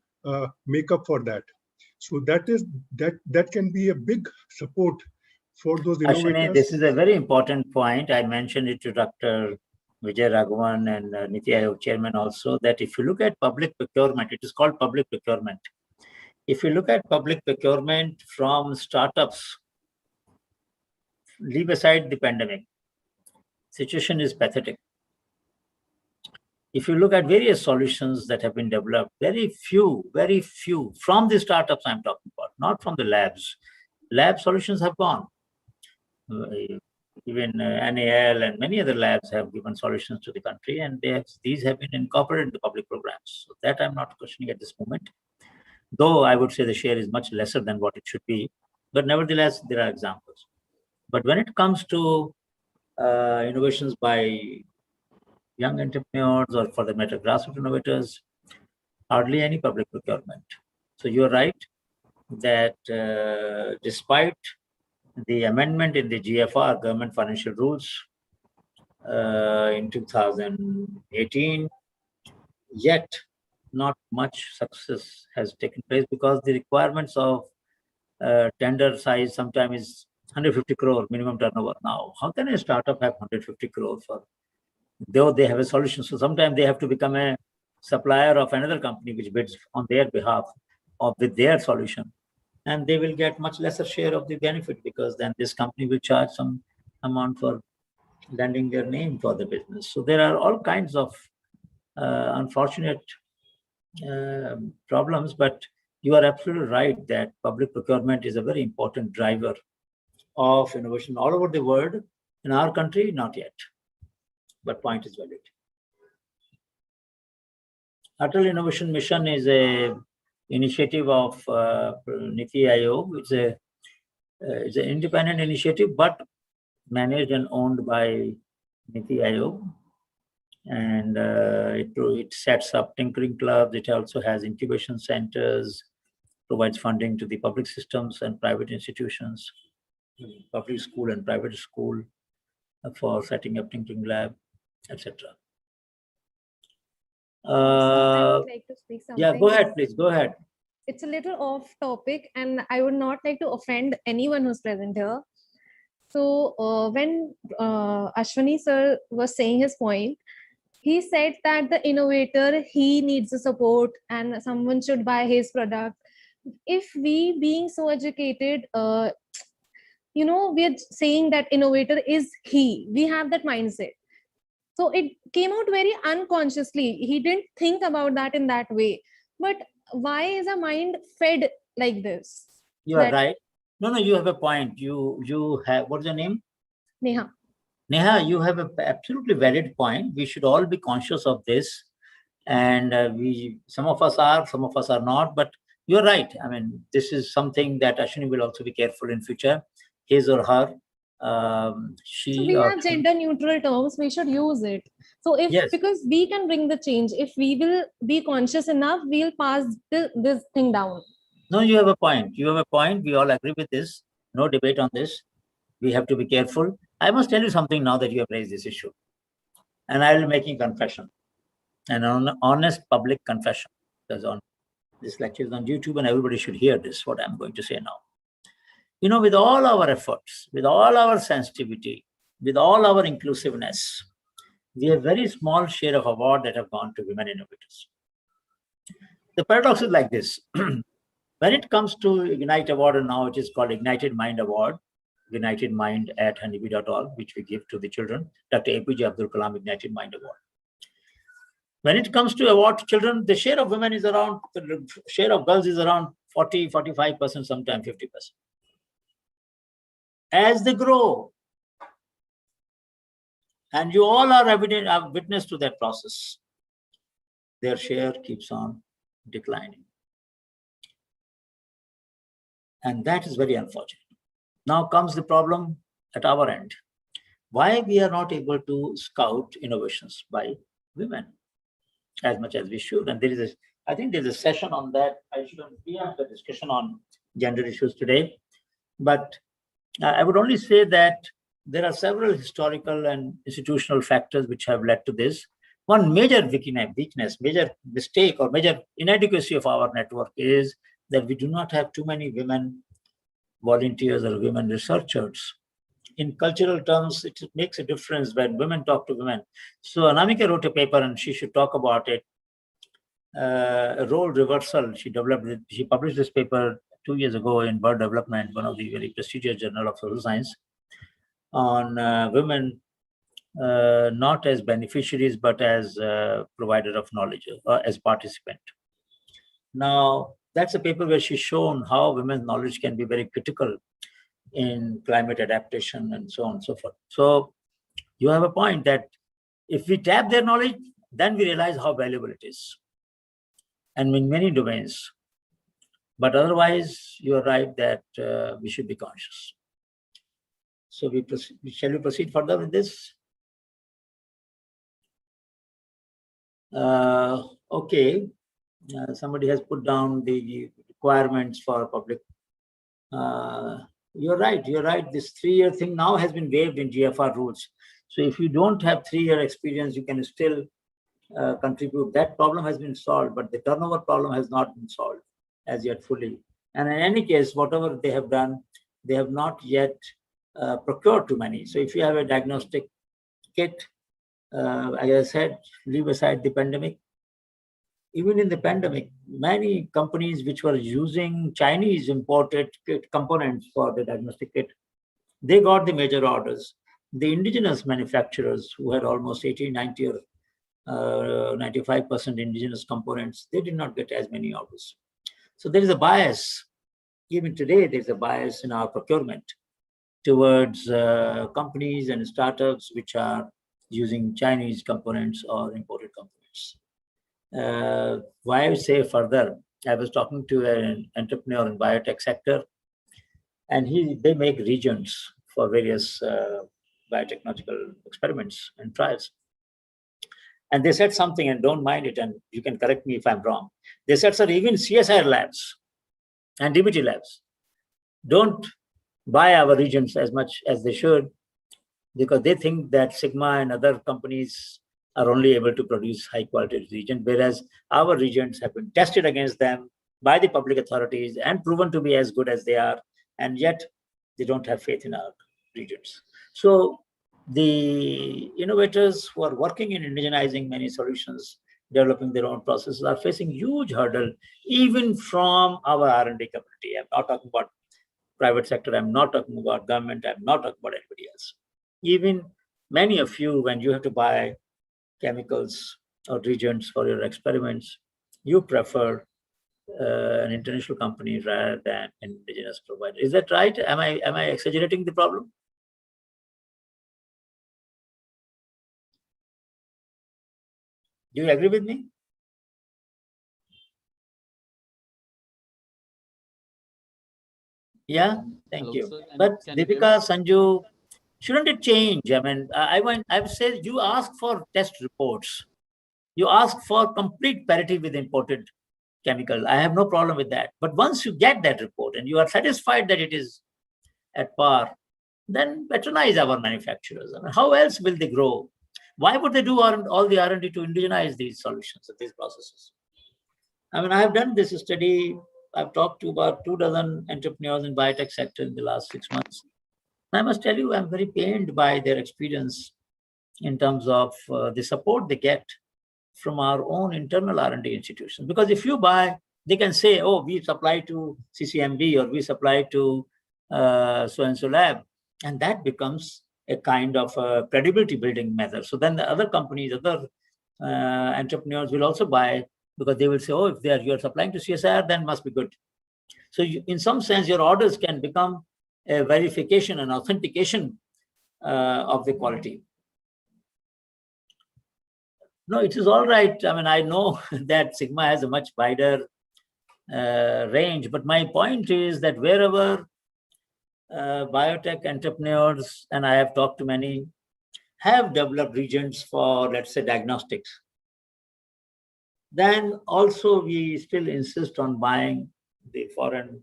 make up for that. So that can be a big support for those innovators. Ashwini, this is a very important point. I mentioned it to Dr. Vijay Raghavan and Niti Aayog chairman also, that if you look at public procurement, it is called public procurement. If you look at public procurement from startups, leave aside the pandemic, situation is pathetic. If you look at various solutions that have been developed, very few from the startups I'm talking about, not from the labs. Lab solutions have gone. Even NAL and many other labs have given solutions to the country, and these have been incorporated in the public programs. So that I'm not questioning at this moment, though I would say the share is much lesser than what it should be. But nevertheless, there are examples. But when it comes to innovations by young entrepreneurs, or for the matter, grassroots innovators, hardly any public procurement. So you're right that despite the amendment in the GFR, Government Financial Rules, in 2018, yet not much success has taken place because the requirements of tender size sometimes is 150 crore minimum turnover. Now, how can a startup have 150 crore for, though they have a solution? So sometimes they have to become a supplier of another company which bids on their behalf or with their solution. And they will get much lesser share of the benefit because then this company will charge some amount for lending their name for the business. So there are all kinds of unfortunate problems, but you are absolutely right that public procurement is a very important driver of innovation all over the world. In our country, not yet, but point is valid. Atal Innovation Mission is a initiative of Niti Aayog. It's an independent initiative, but managed and owned by Niti Aayog. And it sets up tinkering clubs. It also has incubation centers, provides funding to the public systems and private institutions, public school and private school for setting up tinkering lab, etc. I would like to speak something. Yeah, go ahead, please. Go ahead. It's a little off topic, and I would not like to offend anyone who's present here. So when Ashwani sir was saying his point, he said that the innovator, he needs the support and someone should buy his product. If we being so educated, we are saying that innovator is he. We have that mindset. So it came out very unconsciously. He didn't think about that in that way. But why is our mind fed like this? You are right. No, you have a point. You have, what's your name? Neha. Neha, you have an absolutely valid point. We should all be conscious of this. And some of us are, some of us are not. But you're right. I mean, this is something that Ashwini will also be careful in future, his or her. So we have gender neutral terms, we should use it. So because we can bring the change, if we will be conscious enough, we'll pass this thing down. No, you have a point. You have a point. We all agree with this. No debate on this. We have to be careful. I must tell you something now that you have raised this issue. And I will be making confession. An honest public confession. Because this lecture is on YouTube and everybody should hear this, what I'm going to say now. With all our efforts, with all our sensitivity, with all our inclusiveness, we have very small share of award that have gone to women innovators. The paradox is like this. When it comes to Ignite Award, and now it is called Ignited Mind Award, Ignited Mind at honeybee.org, which we give to the children, Dr. APJ Abdul Kalam Ignited Mind Award. When it comes to award to children, the share of women is around, the share of girls is around 40, 45%, sometimes 50%. As they grow, and you all are witness to that process, their share keeps on declining. And that is very unfortunate. Now comes the problem at our end. Why we are not able to scout innovations by women as much as we should. And I think there's a session on that. I shouldn't preempt the discussion on gender issues today. But I would only say that there are several historical and institutional factors which have led to this. One major weakness, major mistake, or major inadequacy of our network is that we do not have too many women volunteers or women researchers. In cultural terms, it makes a difference when women talk to women. So Anamika wrote a paper and she should talk about it. A role reversal, she published this paper 2 years ago in Bird Development, one of the very prestigious journal of social science, on women not as beneficiaries, but as provider of knowledge, as participant. Now, that's a paper where she's shown how women's knowledge can be very critical in climate adaptation and so on and so forth. So you have a point that if we tap their knowledge, then we realize how valuable it is. And in many domains. But otherwise, you're right that we should be conscious. So shall we proceed further with this? Okay. Somebody has put down the requirements for public. You're right. This 3-year thing now has been waived in GFR rules. So if you don't have 3-year experience, you can still contribute. That problem has been solved, but the turnover problem has not been solved as yet fully. And in any case, whatever they have done, they have not yet procured too many. So if you have a diagnostic kit, as I said, leave aside the pandemic. Even in the pandemic, many companies which were using Chinese imported components for the diagnostic kit, they got the major orders. The indigenous manufacturers who had almost 80, 90 or 95% indigenous components, they did not get as many orders. So there is a bias. Even today, there's a bias in our procurement towards companies and startups which are using Chinese components or imported components. Why I say further, I was talking to an entrepreneur in biotech sector, and they make regions for various biotechnological experiments and trials. And they said something, and don't mind it, and you can correct me if I'm wrong. They said, sir, even CSIR labs and DBT labs don't buy our regions as much as they should, because they think that Sigma and other companies are only able to produce high quality reagents, whereas our reagents have been tested against them by the public authorities and proven to be as good as they are, and yet they don't have faith in our reagents. So the innovators who are working in indigenizing many solutions, developing their own processes, are facing huge hurdle, even from our R&D community. I'm not talking about private sector, I'm not talking about government, I'm not talking about anybody else. Even many of you, when you have to buy chemicals or reagents for your experiments, you prefer an international company rather than an indigenous provider. Is that right? Am I exaggerating the problem? Do you agree with me? Yeah, thank Hello, you. sir. But Can you hear me? Deepika, Sanju, shouldn't it change? I mean, I've said you ask for test reports. You ask for complete parity with imported chemical. I have no problem with that. But once you get that report and you are satisfied that it is at par, then patronize our manufacturers. I mean, how else will they grow? Why would they do all the R&D to indigenize these solutions, these processes? I mean, I have done this study. I've talked to about 24 entrepreneurs in biotech sector in the last 6 months. And I must tell you, I'm very pained by their experience in terms of the support they get from our own internal R&D institutions. Because if you buy, they can say, oh, we supply to CCMB or we supply to so-and-so lab. And that becomes a kind of a credibility building method. So then the other companies, other entrepreneurs will also buy, because they will say, oh, if you're supplying to CSIR, then must be good. So in some sense, your orders can become a verification and authentication of the quality. No, it is all right. I mean, I know that Sigma has a much wider range, but my point is that wherever biotech entrepreneurs, and I have talked to many, have developed regions for, let's say, diagnostics, then also we still insist on buying the foreign,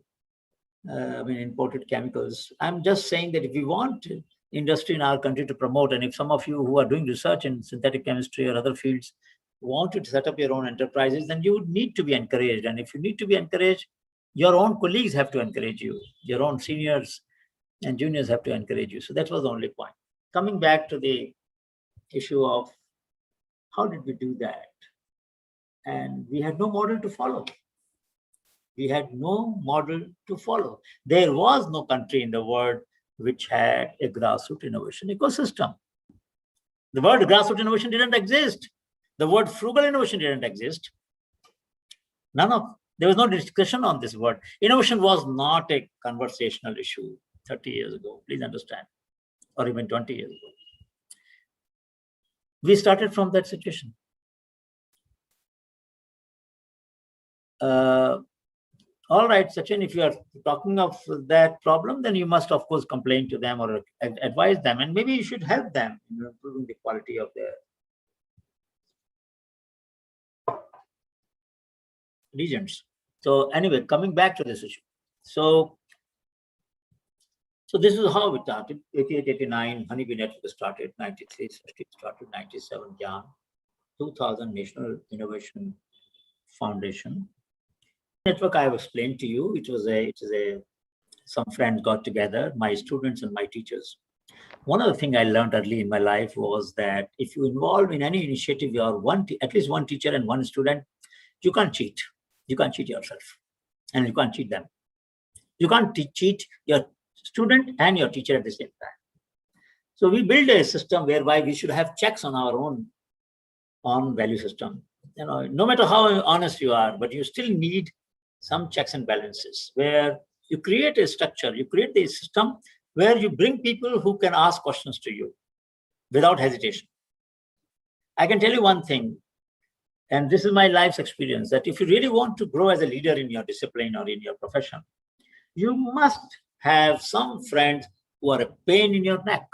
imported chemicals. I'm just saying that if we want industry in our country to promote, and if some of you who are doing research in synthetic chemistry or other fields want to set up your own enterprises, then you would need to be encouraged. And if you need to be encouraged, your own colleagues have to encourage you. Your own seniors and juniors have to encourage you. So that was the only point. Coming back to the issue of how did we do that? And we had no model to follow. We had no model to follow. There was no country in the world which had a grassroots innovation ecosystem. The word grassroots innovation didn't exist. The word frugal innovation didn't exist. There was no discussion on this word. Innovation was not a conversational issue 30 years ago, please understand, or even 20 years ago. We started from that situation. All right, Sachin, if you are talking of that problem, then you must, of course, complain to them or advise them, and maybe you should help them in improving the quality of their regions. So anyway, coming back to this issue. So this is how we started. 88, 89, Honeybee Network started. 93, started. 97, Jan. 2000 National Innovation Foundation. Network I have explained to you, some friends got together, my students and my teachers. One of the things I learned early in my life was that if you involve in any initiative, you are at least one teacher and one student, you can't cheat. You can't cheat yourself and you can't cheat them. You can't cheat your student and your teacher at the same time. So we build a system whereby we should have checks on our own value system. No matter how honest you are, but you still need some checks and balances where you create a structure, you create a system where you bring people who can ask questions to you without hesitation. I can tell you one thing, and this is my life's experience, that if you really want to grow as a leader in your discipline or in your profession, you must have some friends who are a pain in your neck,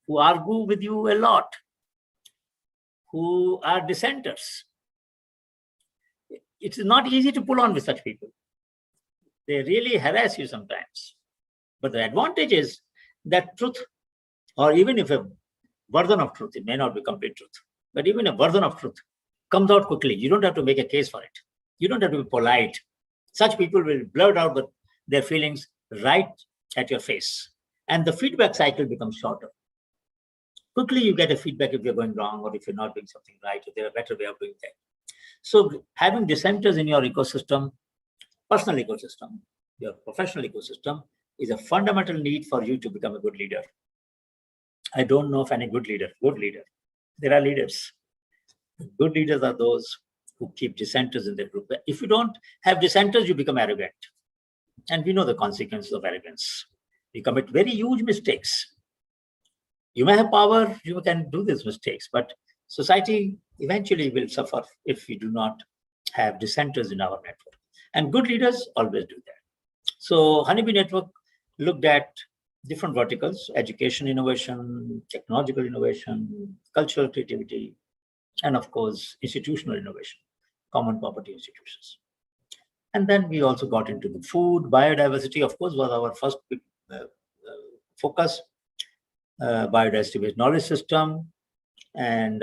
who argue with you a lot, who are dissenters. It's not easy to pull on with such people. They really harass you sometimes. But the advantage is that truth, or even if a version of truth, it may not be complete truth, but even a version of truth comes out quickly. You don't have to make a case for it. You don't have to be polite. Such people will blurt out their feelings right at your face. And the feedback cycle becomes shorter. Quickly you get a feedback if you're going wrong or if you're not doing something right, or there's a better way of doing things. So having dissenters in your ecosystem, personal ecosystem, your professional ecosystem, is a fundamental need for you to become a good leader. I don't know of any good leader. There are leaders. Good leaders are those who keep dissenters in their group. If you don't have dissenters, you become arrogant. And we know the consequences of arrogance. You commit very huge mistakes. You may have power, you can do these mistakes, but society eventually will suffer if we do not have dissenters in our network. And good leaders always do that. So Honeybee Network looked at different verticals: education innovation, technological innovation, cultural creativity, and of course, institutional innovation, common property institutions. And then we also got into the food. Biodiversity, of course, was our first big focus. Biodiversity-based knowledge system. And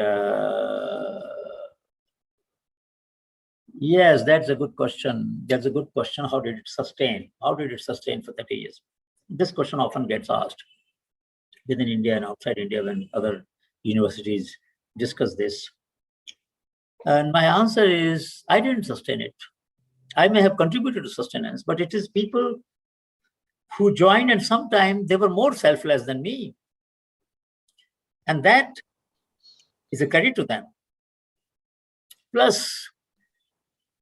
yes, that's a good question. That's a good question. How did it sustain? How did it sustain for 30 years? This question often gets asked within India and outside India when other universities discuss this. And my answer is, I didn't sustain it. I may have contributed to sustenance, but it is people who joined, and sometimes they were more selfless than me. And that is a credit to them. Plus,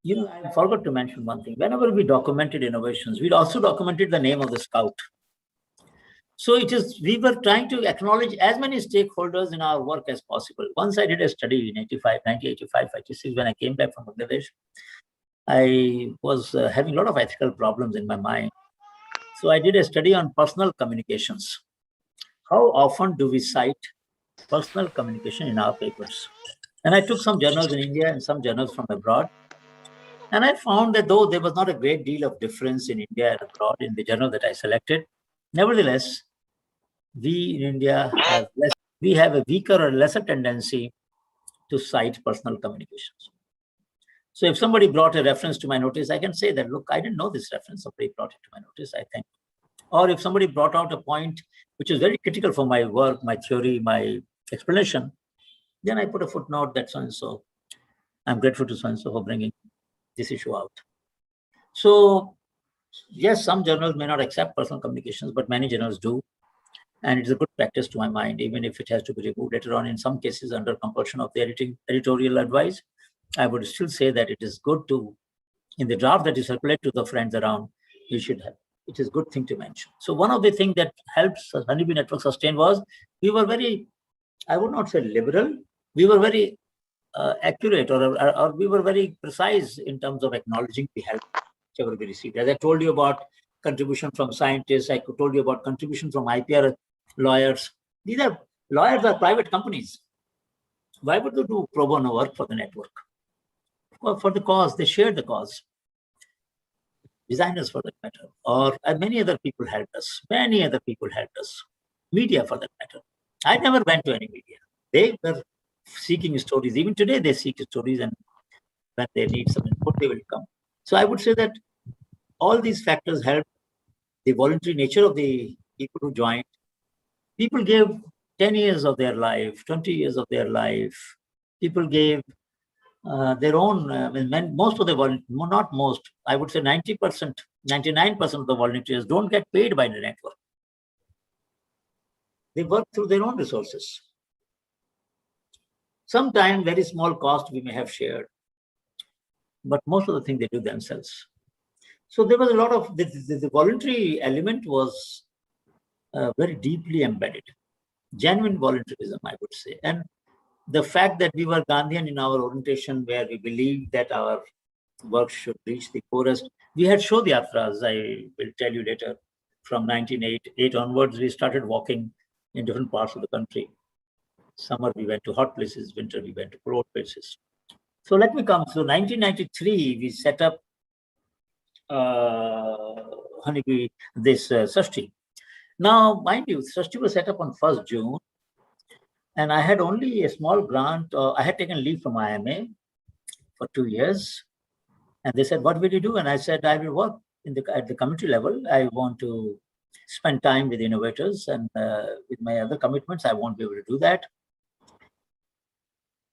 I forgot to mention one thing. Whenever we documented innovations, we also documented the name of the scout. So we were trying to acknowledge as many stakeholders in our work as possible. Once I did a study in 1985, 86, when I came back from Bangladesh, I was having a lot of ethical problems in my mind. So I did a study on personal communications. How often do we cite personal communication in our papers? And I took some journals in India and some journals from abroad. And I found that though there was not a great deal of difference in India and abroad in the journal that I selected, nevertheless, we in India have a weaker or lesser tendency to cite personal communications. So if somebody brought a reference to my notice, I can say that, look, I didn't know this reference. Somebody brought it to my notice, I think. Or if somebody brought out a point which is very critical for my work, my theory, my explanation, then I put a footnote that so-and-so, I'm grateful to so-and-so for bringing this issue out. So yes, some journals may not accept personal communications, but many journals do. And it's a good practice to my mind, even if it has to be removed later on, in some cases under compulsion of the editorial advice. I would still say that it is good to, in the draft that you circulate to the friends around, you should have. It is a good thing to mention. So one of the things that helps Honeybee Network sustain was we were very, I would not say liberal, we were very accurate, or we were very precise in terms of acknowledging the help whichever we received. As I told you about contribution from scientists, I told you about contribution from IPR lawyers. These are lawyers are private companies. Why would they do pro bono work for the network? For the cause, they shared the cause. Designers for that matter, or many other people helped us. Many other people helped us. Media for that matter. I never went to any media. They were seeking stories. Even today, they seek stories, and when they need some input, they will come. So I would say that all these factors help the voluntary nature of the people who joined. People gave 10 years of their life, 20 years of their life. People gave their own, most of the not most, I would say 90%, 99% of the volunteers don't get paid by the network. They work through their own resources. Sometimes very small cost we may have shared, but most of the things they do themselves. So there was a lot of, the voluntary element was very deeply embedded. Genuine volunteerism, I would say. And the fact that we were Gandhian in our orientation, where we believed that our work should reach the poorest. We had Shodhyatras, I will tell you later. From 1908 onwards, we started walking in different parts of the country. Summer, we went to hot places. Winter, we went to cold places. So let me come. So 1993, we set up Honeybee, this Sashti. Now, mind you, Sashti was set up on 1st June. And I had only a small grant. I had taken leave from IMA for 2 years. And they said, what will you do? And I said, I will work at the community level. I want to spend time with innovators, and with my other commitments, I won't be able to do that.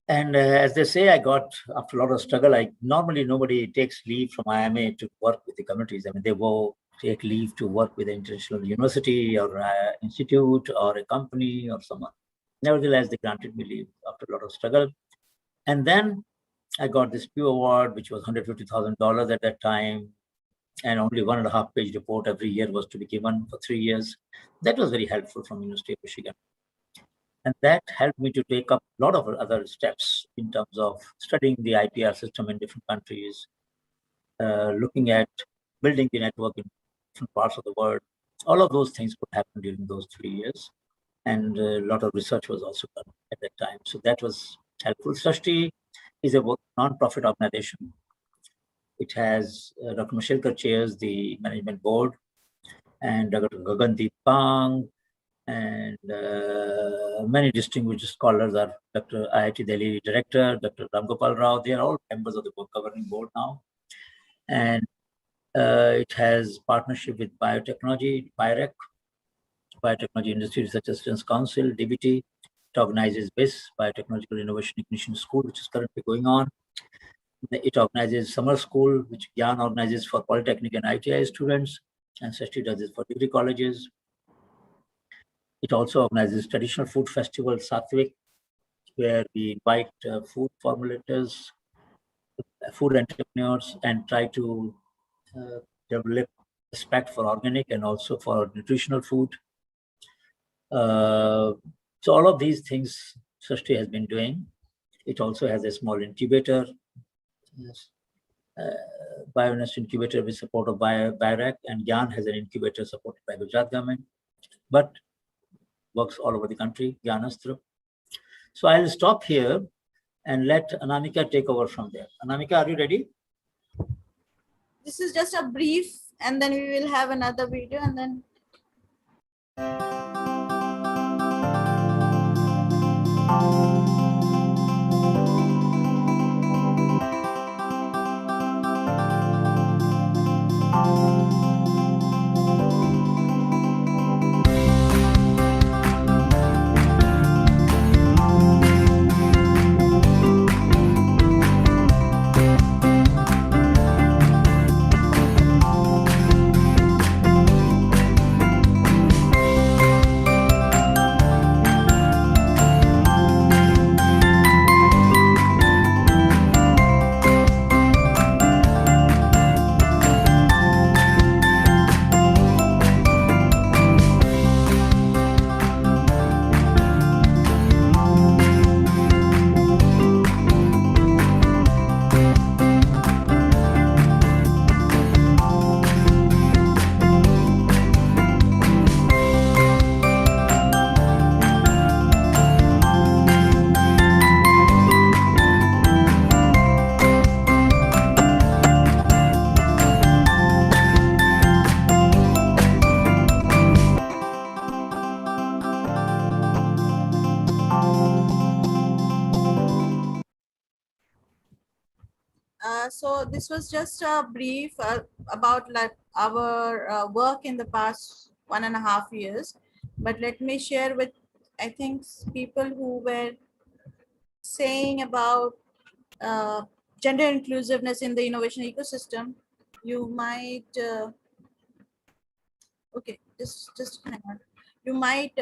And as they say, I got, after a lot of struggle, normally nobody takes leave from IMA to work with the communities. I mean, they will take leave to work with an international university or institute or a company or someone. Nevertheless, they granted me leave after a lot of struggle. And then I got this Pew Award, which was $150,000 at that time. And only 1.5-page report every year was to be given for 3 years. That was very helpful from University of Michigan. And that helped me to take up a lot of other steps in terms of studying the IPR system in different countries, looking at building the network in different parts of the world. All of those things could happen during those 3 years. And a lot of research was also done at that time. So that was helpful. Sashti is a non-profit organization. It has Dr. Mashilkar chairs the management board, and Dr. Gagandeep Pang, and many distinguished scholars are Dr. IIT Delhi director, Dr. Ram Gopal Rao. They are all members of the governing board now. And it has partnership with biotechnology, BIREC, Biotechnology Industry Research Assistance Council, DBT. It organizes BIS, Biotechnological Innovation Ignition School, which is currently going on. It organizes summer school, which Gyan organizes for polytechnic and ITI students, and Sashti does it for degree colleges. It also organizes traditional food festival, Satvik, where we invite food formulators, food entrepreneurs, and try to develop respect for organic and also for nutritional food. So all of these things Sashti has been doing. It also has a small incubator, Bionest incubator with support of BIREC, and Gyan has an incubator supported by Gujarat government, but works all over the country, Gyanastra. So I'll stop here and let Anamika take over from there. Anamika, are you ready? This is just a brief, and then we will have another video, and then So this was just a brief about like our work in the past 1.5 years. But let me share with, I think, people who were saying about gender inclusiveness in the innovation ecosystem. You might, okay, just hang on. You might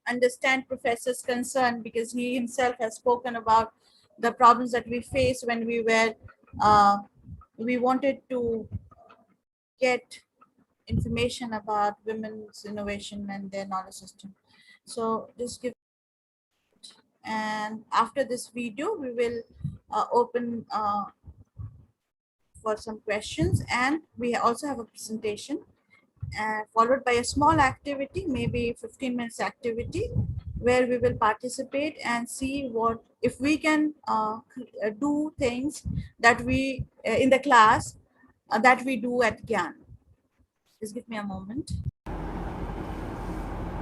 understand Professor's concern because he himself has spoken about the problems that we faced when we wanted to get information about women's innovation and their knowledge system. So just give, and after this video, we will open for some questions, and we also have a presentation followed by a small activity, maybe 15 minutes activity, where we will participate and see what if we can do things that we in the class that we do at GYAN. Just give me a moment.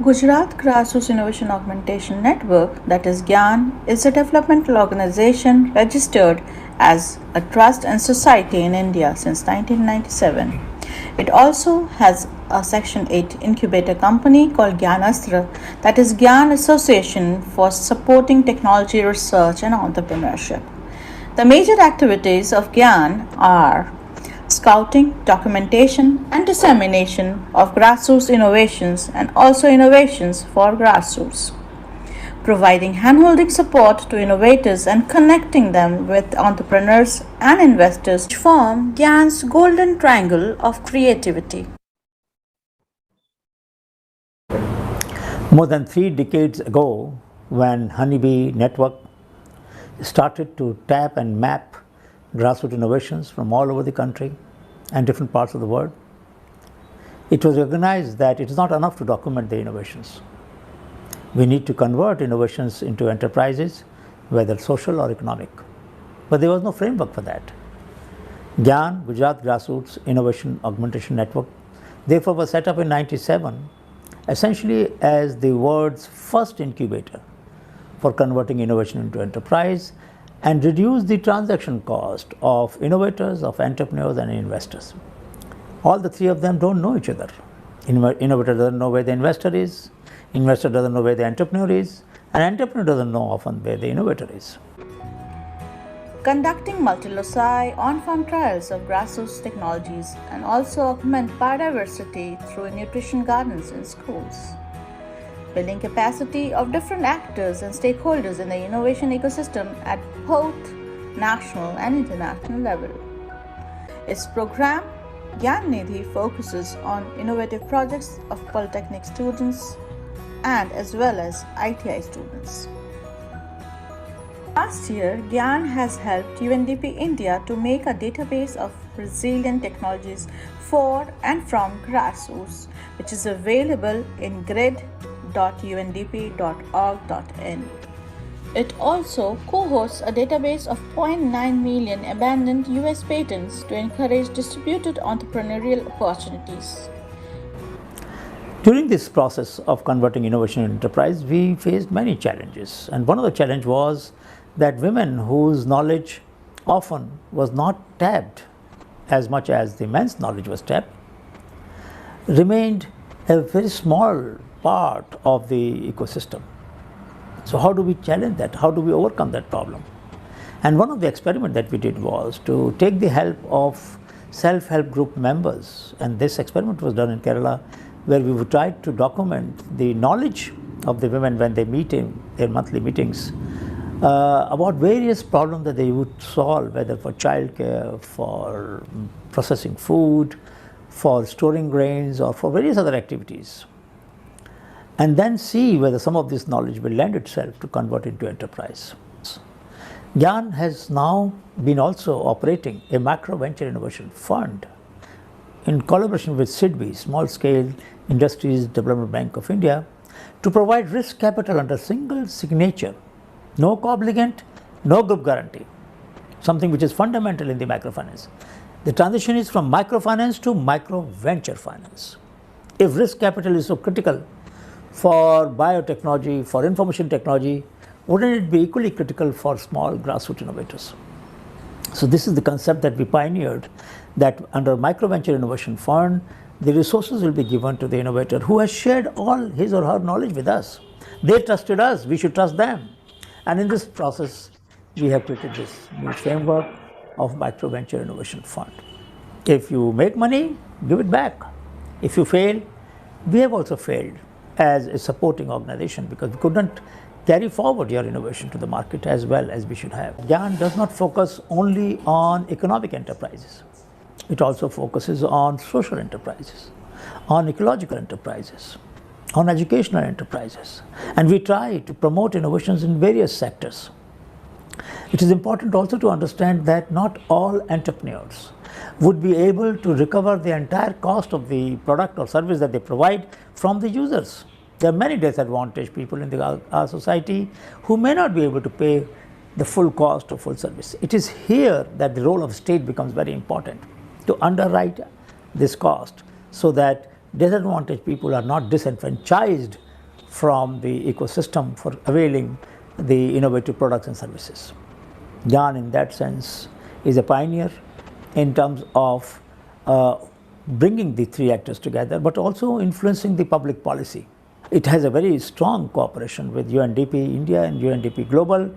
Gujarat Grassroots Innovation Augmentation Network, that is GYAN, is a developmental organization registered as a trust and society in India since 1997. It also has a Section 8 incubator company called GYAN Astra, that is GYAN Association for supporting technology research and entrepreneurship. The major activities of GYAN are scouting, documentation, and dissemination of grassroots innovations and also innovations for grassroots, providing handholding support to innovators and connecting them with entrepreneurs and investors, which form GYAN's golden triangle of creativity. More than 3 decades ago, when Honeybee Network started to tap and map grassroots innovations from all over the country and different parts of the world, it was recognized that it is not enough to document the innovations. We need to convert innovations into enterprises, whether social or economic. But there was no framework for that. GYAN, Gujarat Grassroots Innovation Augmentation Network, therefore was set up in 1997, essentially as the world's first incubator for converting innovation into enterprise and reduce the transaction cost of innovators, of entrepreneurs and investors. All the 3 of them don't know each other. Innovator doesn't know where the investor is, investor doesn't know where the entrepreneur is, and entrepreneur doesn't know often where the innovator is. Conducting multi-loci on-farm trials of grassroots technologies and also augment biodiversity through nutrition gardens in schools. Building capacity of different actors and stakeholders in the innovation ecosystem at both national and international level. Its program, GYAN Nidhi, focuses on innovative projects of polytechnic students and as well as ITI students. Last year, GYAN has helped UNDP India to make a database of resilient technologies for and from grassroots, which is available in grid.undp.org.in. It also co-hosts a database of 0.9 million abandoned US patents to encourage distributed entrepreneurial opportunities. During this process of converting innovation into enterprise, we faced many challenges. And one of the challenges was that women whose knowledge often was not tapped as much as the men's knowledge was tapped, remained a very small part of the ecosystem. So how do we challenge that? How do we overcome that problem? And one of the experiments that we did was to take the help of self-help group members, and this experiment was done in Kerala, where we would try to document the knowledge of the women when they meet in their monthly meetings about various problems that they would solve, whether for childcare, for processing food, for storing grains, or for various other activities. And then see whether some of this knowledge will lend itself to convert into enterprise. GYAN has now been also operating a macro venture innovation fund in collaboration with SIDBI, Small Scale Industries Development Bank of India, to provide risk capital under single signature, no co-obligant, no group guarantee, something which is fundamental in the microfinance. The transition is from microfinance to micro venture finance. If risk capital is so critical for biotechnology, for information technology, wouldn't it be equally critical for small grassroots innovators? So this is the concept that we pioneered, that under Micro Venture Innovation Fund, the resources will be given to the innovator who has shared all his or her knowledge with us. They trusted us, we should trust them. And in this process, we have created this new framework of Micro Venture Innovation Fund. If you make money, give it back. If you fail, we have also failed as a supporting organization because we couldn't carry forward your innovation to the market as well as we should have. GYAN does not focus only on economic enterprises. It also focuses on social enterprises, on ecological enterprises, on educational enterprises. And we try to promote innovations in various sectors. It is important also to understand that not all entrepreneurs would be able to recover the entire cost of the product or service that they provide from the users. There are many disadvantaged people in our society who may not be able to pay the full cost of full service. It is here that the role of state becomes very important to underwrite this cost so that disadvantaged people are not disenfranchised from the ecosystem for availing the innovative products and services. GYAN in that sense is a pioneer in terms of bringing the three actors together, but also influencing the public policy. It has a very strong cooperation with UNDP India and UNDP Global,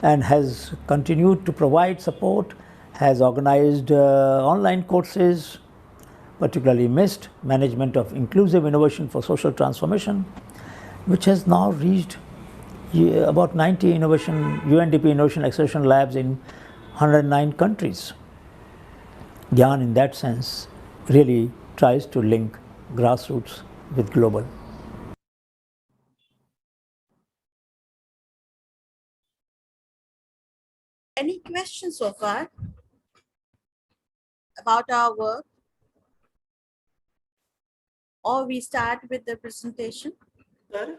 and has continued to provide support, has organized online courses, particularly MIST, Management of Inclusive Innovation for Social Transformation, which has now reached about 90 UNDP Innovation Acceleration Labs in 109 countries. GYAN in that sense really tries to link grassroots with global. Any questions so far about our work? Or we start with the presentation? Sir,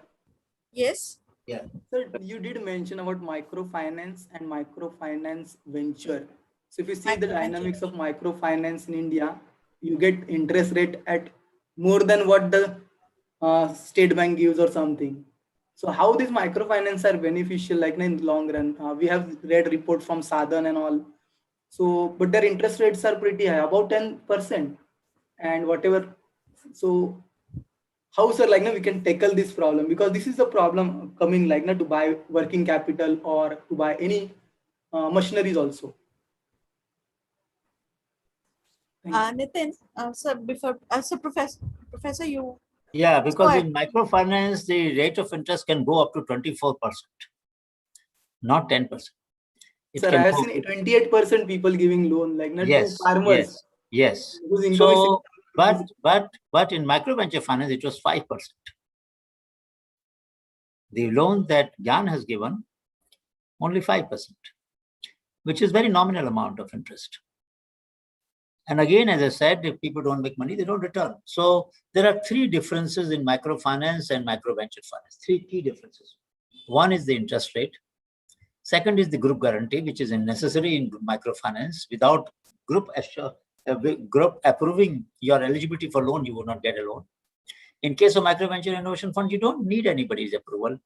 Yes. Yeah. sir, you did mention about microfinance and microfinance venture. So if you see the Microventure. dynamics of microfinance in India, you get interest rate at more than what the state bank gives or something. So how these microfinance are beneficial, like in the long run? We have read report from Sadhan and all. So, but their interest rates are pretty high, about 10%, and whatever. So how, sir, like, we can tackle this problem, because this is a problem coming, like, to buy working capital or to buy any machineries also. Thank you. Nitin, sir, Professor, you. Yeah, Go because ahead. in microfinance, the rate of interest can go up to 24%, not 10%. It Sir, I can have go seen 28% people giving loan, like, to yes, farmers yes. whose income is So, 6,000 rupees. but in micro venture finance, it was 5%. The loan that GYAN has given, only 5%, which is very nominal amount of interest. And again, as I said, if people don't make money, they don't return. So there are three differences in microfinance and micro venture finance, three key differences. One is the interest rate. Second is the group guarantee, which is necessary in microfinance. Without group approving your eligibility for loan, you will not get a loan. In case of micro venture innovation fund, you don't need anybody's approval,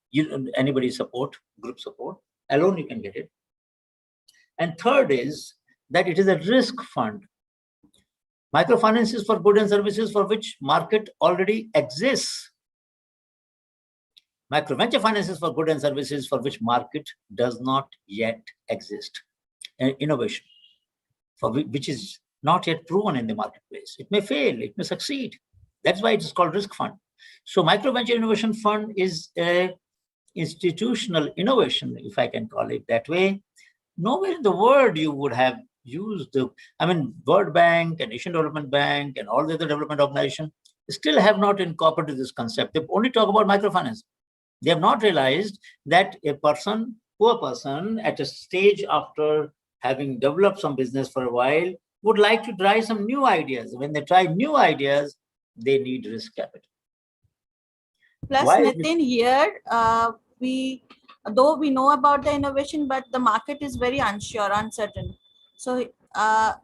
anybody's support, group support. Alone you can get it. And third is that it is a risk fund. Microfinance is for goods and services for which market already exists. Microventure finance is for goods and services for which market does not yet exist. Innovation, for which is not yet proven in the marketplace. It may fail, it may succeed. That's why it is called risk fund. So microventure innovation fund is a institutional innovation, if I can call it that way. Nowhere in the world you would have used World Bank and Asian Development Bank and all the other development organizations still have not incorporated this concept. They only talk about microfinance. They have not realized that a poor person at a stage after having developed some business for a while would like to try some new ideas. When they try new ideas, they need risk capital. Plus, Nitin, here, though we know about the innovation, but the market is very unsure, uncertain. So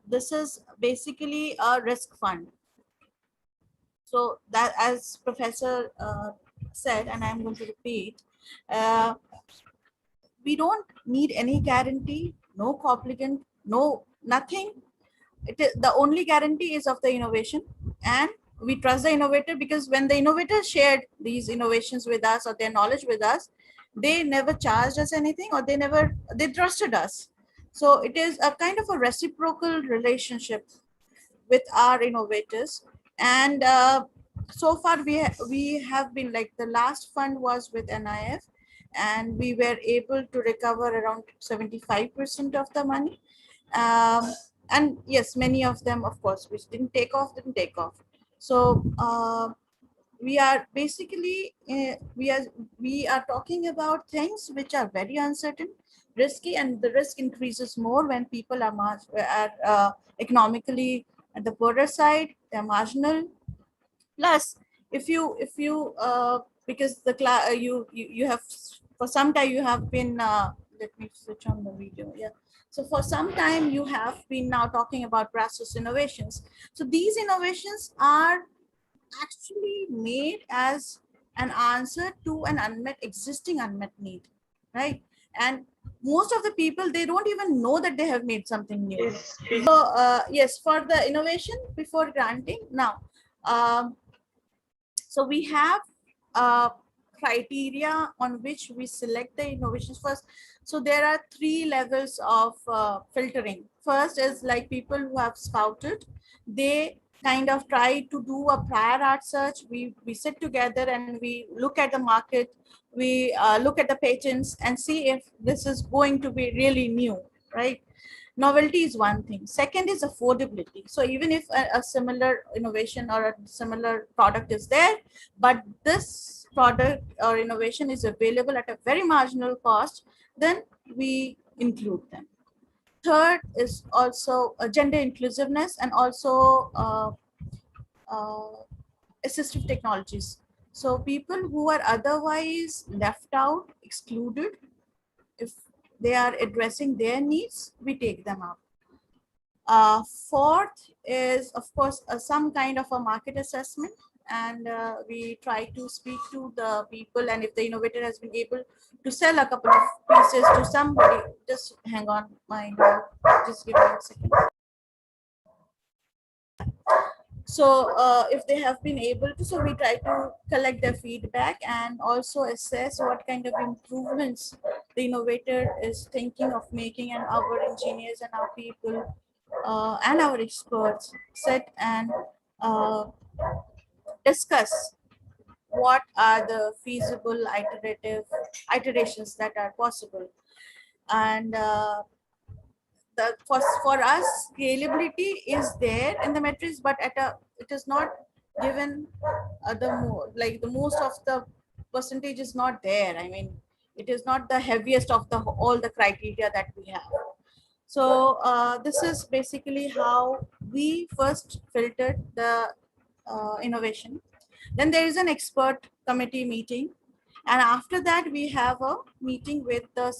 this is basically a risk fund. So that, as Professor said, and I'm going to repeat, we don't need any guarantee, no No, nothing. It is the only guarantee is of the innovation, and we trust the innovator, because when the innovator shared these innovations with us or their knowledge with us, they never charged us anything, or they trusted us. So it is a kind of a reciprocal relationship with our innovators. And so far we have been, like, the last fund was with NIF, and we were able to recover around 75% of the money. And yes, many of them, of course, which didn't take off. So we are basically we are talking about things which are very uncertain, risky, and the risk increases more when people are economically at the poorer side. They're marginal. Plus, if you because you have, for some time you have been let me switch on the video. Yeah, so for some time you have been now talking about grassroots innovations. So these innovations are actually made as an answer to an existing unmet need, right? And most of the people, they don't even know that they have made something new. So yes, for the innovation before granting now, um, so we have criteria on which we select the innovations first. So there are three levels of filtering. First is like people who have scouted. They kind of try to do a prior art search. We sit together and we look at the market. We look at the patents and see if this is going to be really new, right? Novelty is one thing. Second is affordability. So even if a similar innovation or a similar product is there, but this product or innovation is available at a very marginal cost, then we include them. Third is also gender inclusiveness, and also assistive technologies. So people who are otherwise left out, excluded, if they are addressing their needs, we take them out. Fourth is, of course, some kind of a market assessment, and we try to speak to the people, and if the innovator has been able to sell a couple of pieces to somebody, just hang on, just give me a second. So if they have been able to, so we try to collect their feedback and also assess what kind of improvements the innovator is thinking of making, and our engineers and our people and our experts sit and discuss what are the feasible iterations that are possible. And for us, scalability is there in the metrics, but it is not given the most of the percentage is not there. I mean, it is not the heaviest of all the criteria that we have. So this is basically how we first filtered the innovation. Then there is an expert committee meeting, and after that we have a meeting with a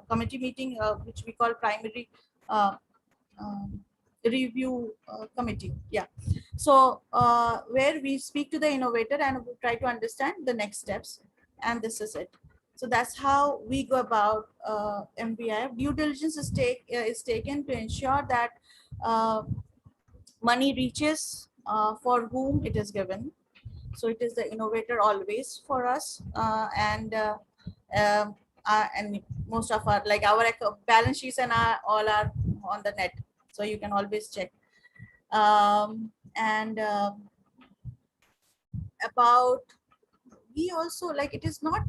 committee meeting, which we call primary uh, um, review committee. Yeah. So where we speak to the innovator and we try to understand the next steps, and this is it. So that's how we go about MBI. Due diligence is taken to ensure that money reaches for whom it is given. So it is the innovator always for us, and most of our, like, our balance sheets and all are on the net, so you can always check. And about, we also, like, it is not,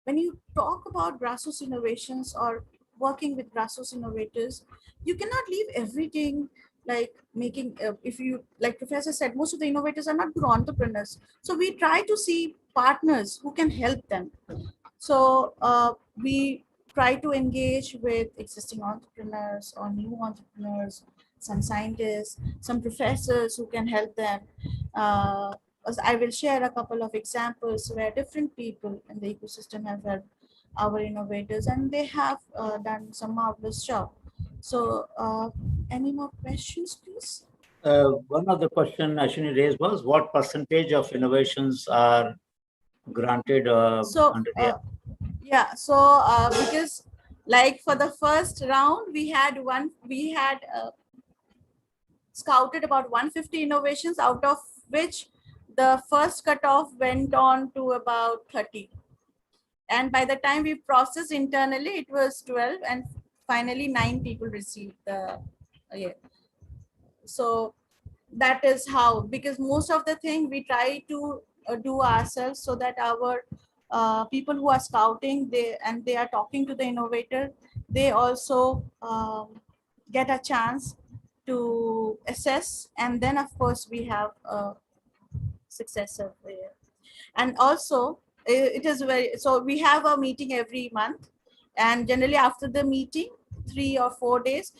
when you talk about grassroots innovations or working with grassroots innovators, you cannot leave everything, like making if you, like professor said, most of the innovators are not good entrepreneurs, so we try to see partners who can help them. So we try to engage with existing entrepreneurs or new entrepreneurs, some scientists, some professors who can help them. I will share a couple of examples where different people in the ecosystem have helped our innovators, and they have done some marvelous job. So any more questions, please? One of the question Ashwini raised was, what percentage of innovations are granted So under the yeah, so because Like for the first round, we had scouted about 150 innovations, out of which the first cutoff went on to about 30. And by the time we processed internally, it was 12, and finally 9 people received the yeah. So that is how, because most of the thing we try to do ourselves, so that our people who are scouting, they are talking to the innovator, they also get a chance to assess, and then of course we have a successor there. And also it is very, so we have a meeting every month, and generally after the meeting, 3 or 4 days,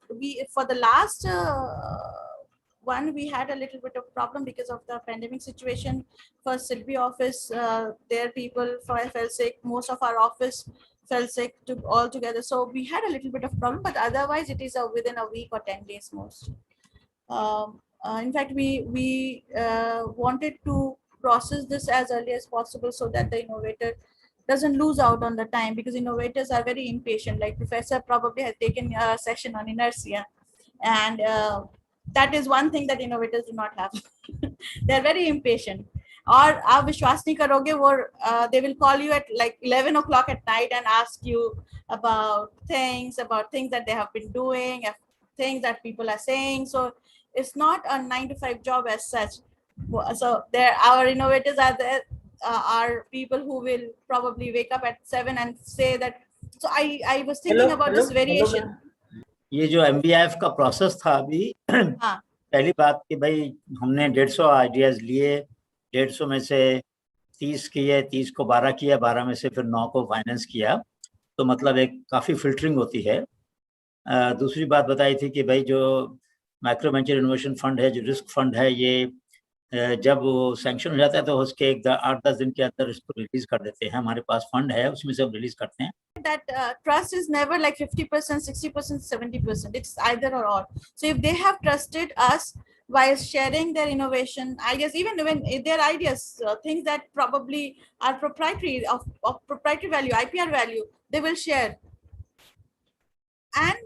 we, for the last one, we had a little bit of problem because of the pandemic situation. For Sylvie office, their people fell sick, most of our office fell sick all together, so we had a little bit of problem, but otherwise it is within a week or 10 days most. In fact, we wanted to process this as early as possible, so that the innovator doesn't lose out on the time, because innovators are very impatient. Like professor probably has taken a session on inertia, and that is one thing that innovators do not have. They're very impatient. Or आप विश्वास नहीं करोगे, वो they will call you at like 11 o'clock at night and ask you about things that they have been doing, things that people are saying. So it's not a 9 to 5 job as such. So there, our innovators are there, are people who will probably wake up at 7 and say that. So I was thinking about this variation. ये जो MBIF का process था अभी, पहली बात कि भाई हमने 150 आइडियाज लिए, 150 में से 30 किए, 30 को 12 किया, 12 में से फिर 9 को फाइनेंस किया, तो मतलब एक काफ़ी फिल्टरिंग होती है। दूसरी बात बताई थी कि भाई जो माइक्रो वेंचर इनोवेशन फंड है, जो रिस्क फंड है, ये जब वो सैंक्शन हो जाता है तो उसके 8-10 दिन के अंदर इसको रिलीज कर देते हैं। हमारे पास फंड है, उसमें से हम रिलीज करते हैं। That trust is never like 50%, 60%, 70%. It's either or all. So if they have trusted us while sharing their innovation ideas, even when their ideas, things that probably are proprietary, of proprietary value, IPR value, they will share. And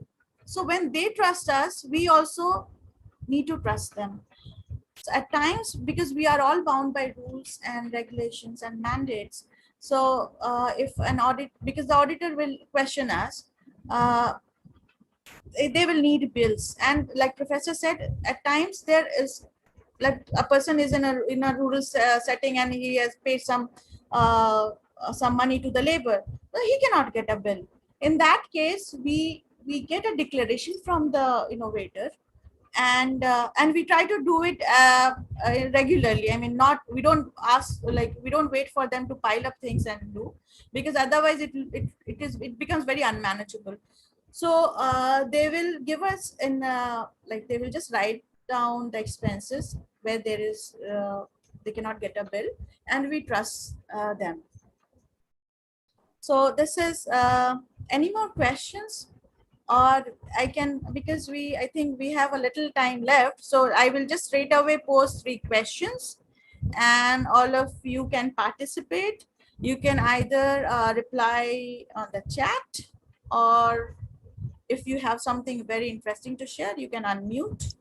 so when they trust us, we also need to trust them. So at times, because we are all bound by rules and regulations and mandates, so if an audit, because the auditor will question us, they will need bills. And like professor said, at times there is, like a person is in a rural setting and he has paid some money to the labor, so he cannot get a bill. In that case, we get a declaration from the innovator, and we try to do it regularly. I mean, we don't ask, like we don't wait for them to pile up things and do, because otherwise it becomes very unmanageable. So they will give us in like they will just write down the expenses where there is they cannot get a bill, and we trust them. So this is any more questions? Or I can, because I think we have a little time left, so I will just straight away post 3 questions, and all of you can participate. You can either reply on the chat, or if you have something very interesting to share, you can unmute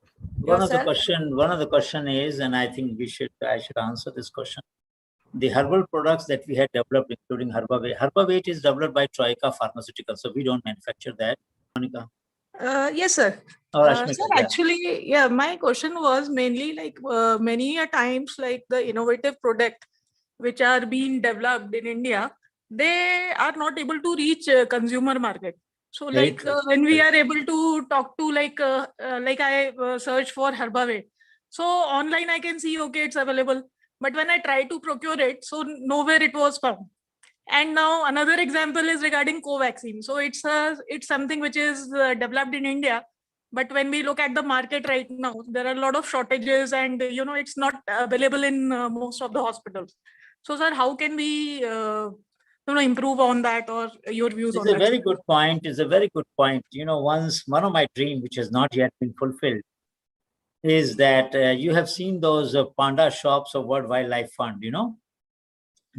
yourself. One of the question is, and I think I should answer this question. The herbal products that we had developed, including Herbavate is developed by Troika Pharmaceuticals, so we don't manufacture that. Monica? Yes, sir. Sir, actually, yeah, my question was mainly like many a times, like the innovative product which are being developed in India, they are not able to reach consumer market. So like when we are able to talk to like I search for Herbavate, so online I can see, okay, it's available. But when I try to procure it, so nowhere it was found. And now another example is regarding Covaxin. So it's something which is developed in India, but when we look at the market right now, there are a lot of shortages, and it's not available in most of the hospitals. So, sir, how can we improve on that, or your views on that? It's a very good point. It's a very good point. One of my dreams, which has not yet been fulfilled, is that you have seen those panda shops of World Wildlife Fund,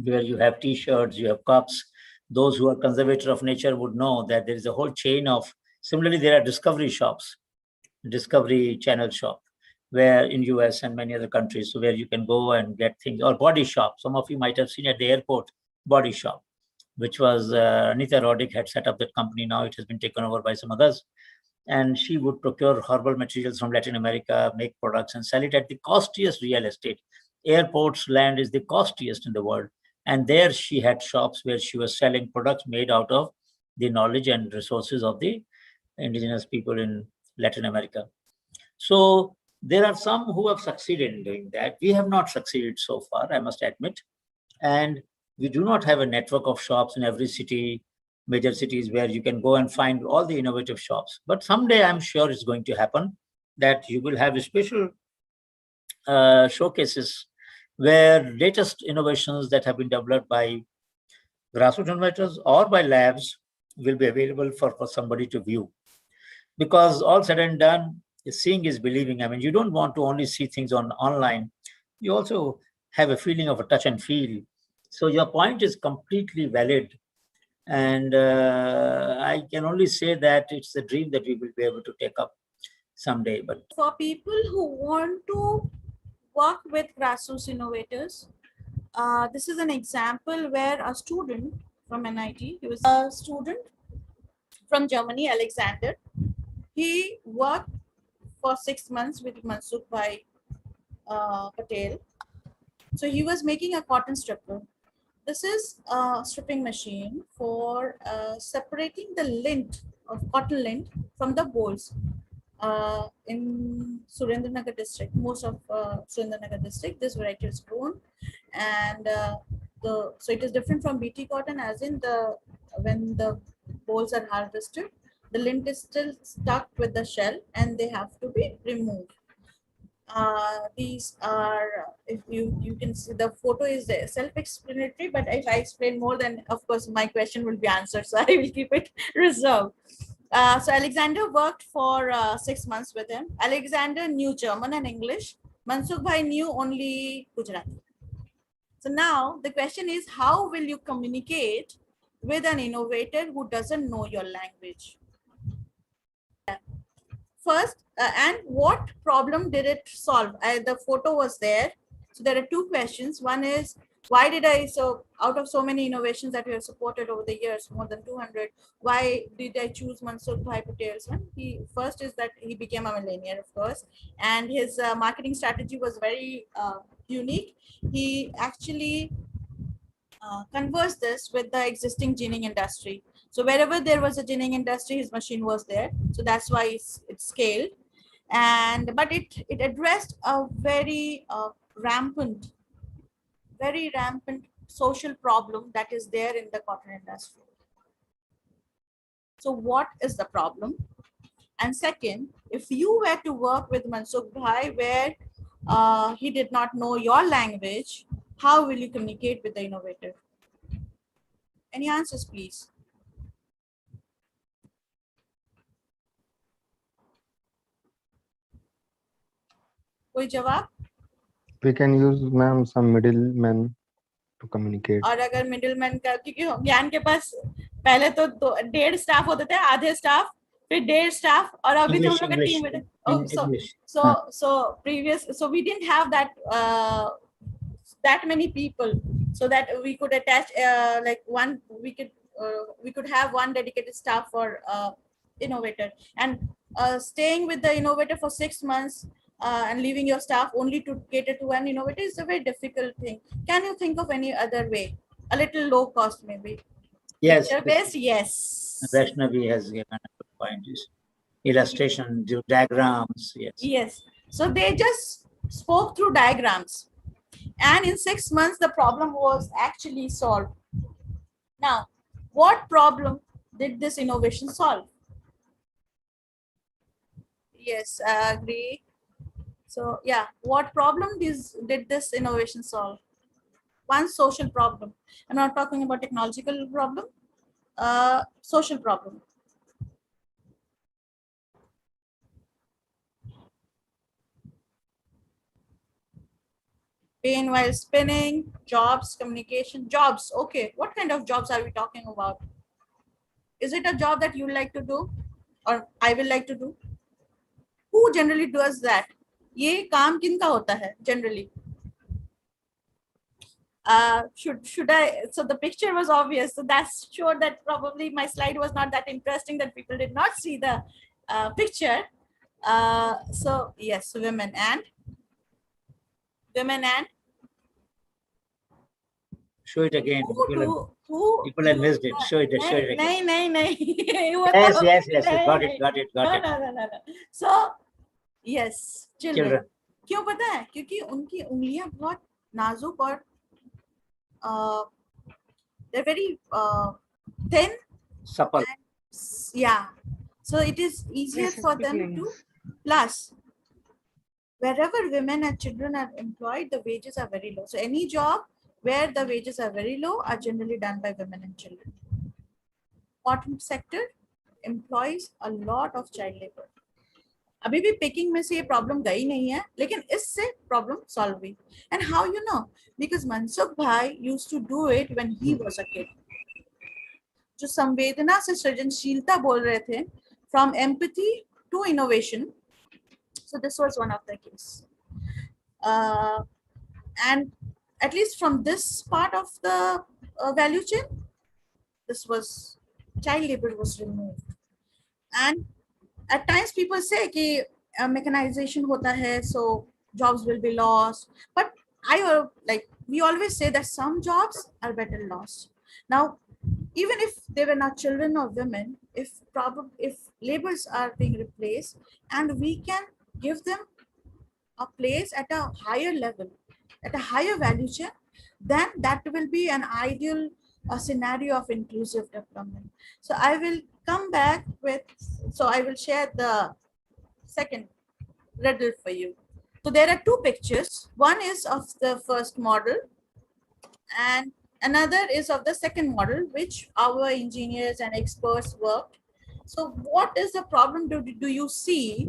where you have T-shirts, you have cups, those who are conservator of nature would know that there is a whole chain of, similarly, there are discovery shops, Discovery Channel shop, where in US and many other countries, so where you can go and get things, or body shop. Some of you might have seen at the airport, body shop, which was Anita Roddick had set up that company. Now it has been taken over by some others. And she would procure herbal materials from Latin America, make products and sell it at the costliest real estate. Airports land is the costliest in the world. And there she had shops where she was selling products made out of the knowledge and resources of the indigenous people in Latin America. So there are some who have succeeded in doing that. We have not succeeded so far, I must admit. And we do not have a network of shops in every city, major cities, where you can go and find all the innovative shops. But someday I'm sure it's going to happen that you will have special showcases where latest innovations that have been developed by grassroots innovators or by labs will be available for somebody to view. Because all said and done, seeing is believing. I mean, you don't want to only see things online. You also have a feeling of a touch and feel. So your point is completely valid. And I can only say that it's a dream that we will be able to take up someday. But for people who want to work with grassroots innovators, this is an example where a student from NIT, he was a student from Germany, Alexander. He worked for 6 months with Mansukh Bhai Patel. So he was making a cotton stripper. This is a stripping machine for separating the lint of cotton lint from the bolls in Surendranagar district. Most of Surendranagar district, this variety is grown, and so it is different from BT cotton, as in when the bolls are harvested, the lint is still stuck with the shell and they have to be removed. These are, if you can see, the photo is self-explanatory, but if I explain more, then of course my question will be answered, so I will keep it reserved. So Alexander worked for 6 months with him. Alexander knew German and English. Mansukh Bhai knew only Gujarati. So now the question is, how will you communicate with an innovator who doesn't know your language? First, and what problem did it solve? The photo was there. So there are two questions. One is, why did so out of so many innovations that we have supported over the years, more than 200, why did I choose Mansukh Bhai Patel's one? First is that he became a millionaire, of course, and his marketing strategy was very unique. He actually converse this with the existing ginning industry. So wherever there was a ginning industry, his machine was there. So that's why it's scaled. But it addressed a very rampant social problem that is there in the cotton industry. So what is the problem? And second, if you were to work with Mansukh Bhai where he did not know your language, how will you communicate with the innovator? Any answers, please? कोई जवाब? We can use, ma'am, some middlemen to communicate. और अगर middleman का, क्योंकि ज्ञान के पास पहले तो 1.5 स्टाफ होते थे, आधे स्टाफ, फिर 1.5 स्टाफ, और अभी तो हम लोग का टीम में. So previous, so we didn't have that many people, so that we could attach like one, we could have one dedicated staff for innovator, and staying with the innovator for 6 months and leaving your staff only to cater to one innovator is a very difficult thing. Can you think of any other way, a little low cost maybe? Yes, based? Yes, Vaishnavi has given a good point. Illustration, diagrams. Yes, so they just spoke through diagrams, and in 6 months the problem was actually solved. Now, what problem did this innovation solve? Yes, I agree. So yeah, what problem did this innovation solve? One social problem. I'm not talking about technological problem, social problem. Pain while spinning, jobs, communication, jobs. Okay, what kind of jobs are we talking about? Is it a job that you like to do or I will like to do? Who generally does that? ये काम किनका होता है generally? Should I? So the picture was obvious. So that's sure that probably my slide was not that interesting that people did not see the picture. So yes, women and show it again. People have missed it. Show it again. Yes, got it. No. So yes, children. क्यों पता है? क्योंकि उनकी उंगलियां बहुत नाजुक और they're very thin. Supple. Yeah. So it is easier for them to. Plus, wherever women and children are employed, the wages are very low. So any job where the wages are very low are generally done by women and children. Bottom sector employs a lot of child labor. अभी भी picking में से ये problem गई नहीं है, लेकिन इससे problem solve हुई. And how you know? Because Mansukh Bhai used to do it when he was a kid. जो संवेदना से सृजनशीलता बोल रहे थे, from empathy to innovation. So this was one of the case. And at least from this part of the value chain, this was child labor was removed. And at times people say कि mechanization hota hai, so jobs will be lost. But we always say that some jobs are better lost. Now, even if they were not children or women, if labors are being replaced and we can give them a place at a higher level, at a higher value chain, then that will be an ideal scenario of inclusive development. So I will come back with, so I will share the second riddle for you. So there are two pictures. One is of the first model and another is of the second model, which our engineers and experts worked. So what is the problem do you see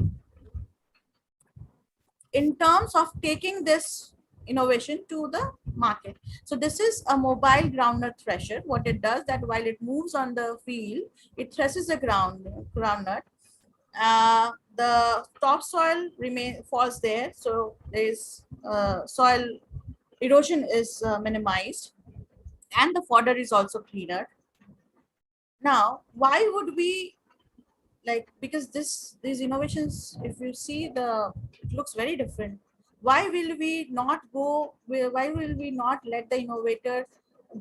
in terms of taking this innovation to the market? So this is a mobile groundnut thresher. What it does, that while it moves on the field, it threshes the groundnut. The topsoil falls there, so there is soil erosion is minimized, and the fodder is also cleaner. Now, why would we because these innovations, if you see it looks very different. Why will we not let the innovator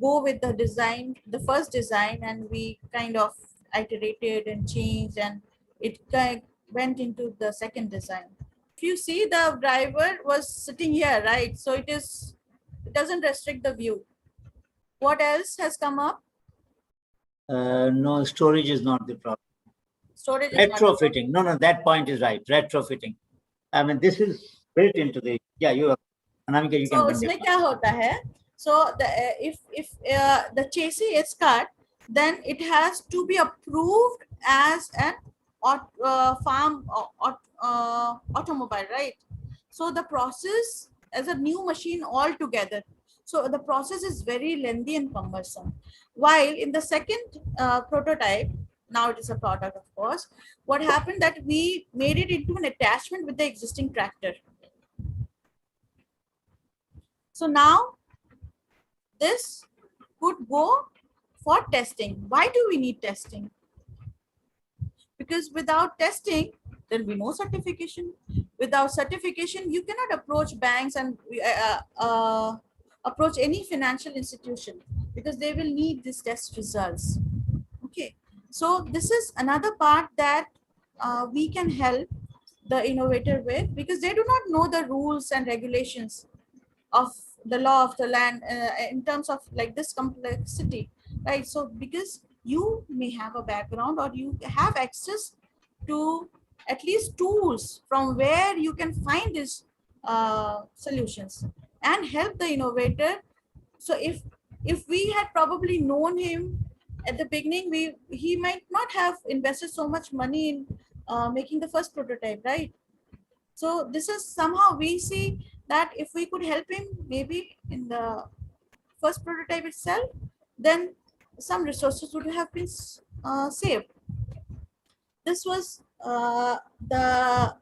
go with the first design, and we kind of iterated and changed, and it went into the second design? If you see, the driver was sitting here, right? So it doesn't restrict the view. What else has come up? No, storage is not the problem. Storage retrofitting. No, that point is right. Retrofitting. I mean, this is built into the. Yeah, Anamika, you so उसमें क्या होता है? So if the chassis is cut, then it has to be approved as an farm automobile, right? So the process as a new machine altogether. So the process is very lengthy and cumbersome. While in the second prototype, now it is a product, of course, what happened that we made it into an attachment with the existing tractor. So now this could go for testing. Why do we need testing? Because without testing, there will be no certification. Without certification, you cannot approach banks and approach any financial institution, because they will need these test results. Okay, so this is another part that we can help the innovator with, because they do not know the rules and regulations of the law of the land in terms of this complexity, right? So because you may have a background or you have access to at least tools from where you can find these solutions and help the innovator. So if we had probably known him at the beginning, he might not have invested so much money in making the first prototype, right? So this is somehow we see that if we could help him maybe in the first prototype itself, then some resources would have been saved. This was the,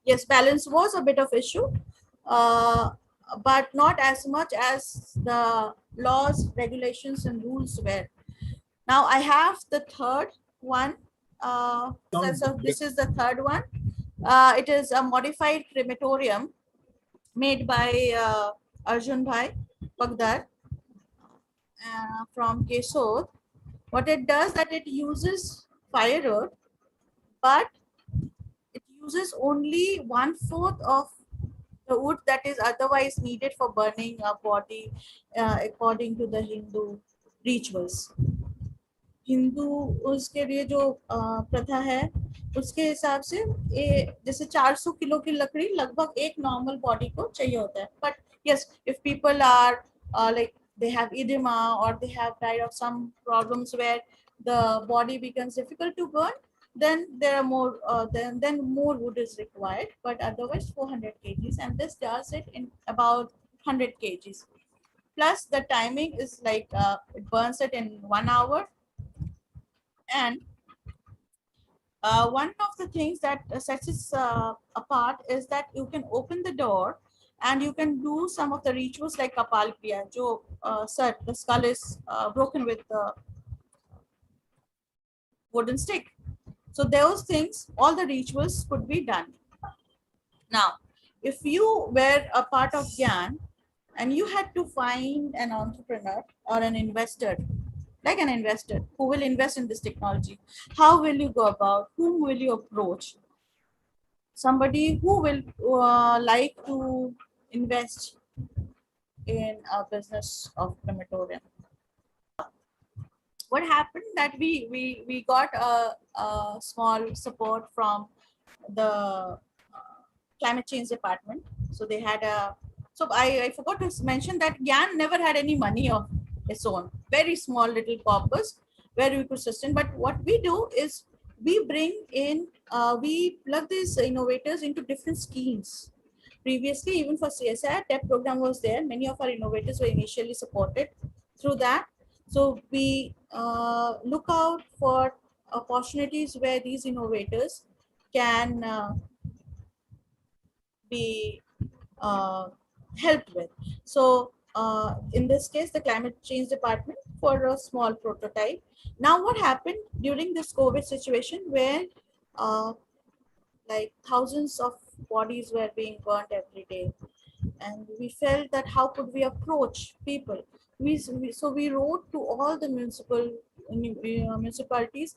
yes, balance was a bit of issue, uh, but not as much as the laws, regulations, and rules were. Now I have the third one. So this is the third one. It is a modified crematorium made by Arjun Bhai Pagdar from Kesod. What it does that it uses firewood, but it uses only 1/4 of the wood that is otherwise needed for burning a body according to the Hindu rituals. Hindu उसके लिए जो प्रथा है उसके हिसाब से जैसे 400 kilo की लकड़ी लगभग एक नॉर्मल बॉडी को चाहिए होता है. But yes, if people are like they have edema or they have died of some problems where the body becomes difficult to burn, then there are more then more wood is required, but otherwise 400 kgs, and this does it in about 100 kgs. Plus the timing is like it burns it in 1 hour. And one of the things that sets it apart is that you can open the door and you can do some of the rituals like Kapal Kriya, sir, the skull is broken with the wooden stick. So those things, all the rituals could be done. Now, if you were a part of Gyan and you had to find an entrepreneur or an investor, like an investor who will invest in this technology, how will you go about? Whom will you approach? Somebody who will like to invest in a business of crematorium. What happened that we got a small support from the climate change department. So they had a, so I forgot to mention that Gyan never had any money of its own, very small little corpus where we could sustain. But what we do is we bring in, we plug these innovators into different schemes. Previously, even for CSI, TEP program was there. Many of our innovators were initially supported through that. So we look out for opportunities where these innovators can be helped with. So in this case, the climate change department for a small prototype. Now what happened during this COVID situation where like thousands of bodies were being burnt every day, and we felt that how could we approach people? So we wrote to all the municipalities,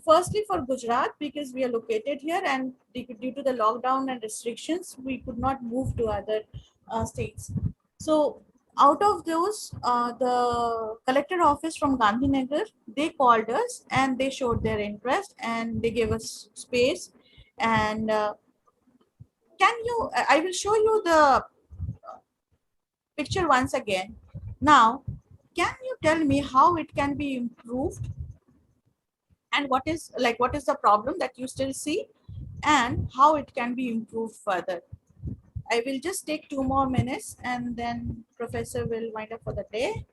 firstly for Gujarat, because we are located here, and due to the lockdown and restrictions, we could not move to other states. So out of those, the collector office from Gandhinagar, they called us and they showed their interest and they gave us space. And I will show you the picture once again. Now, can you tell me how it can be improved? And what is the problem that you still see and how it can be improved further? I will just take 2 more minutes and then professor will wind up for the day.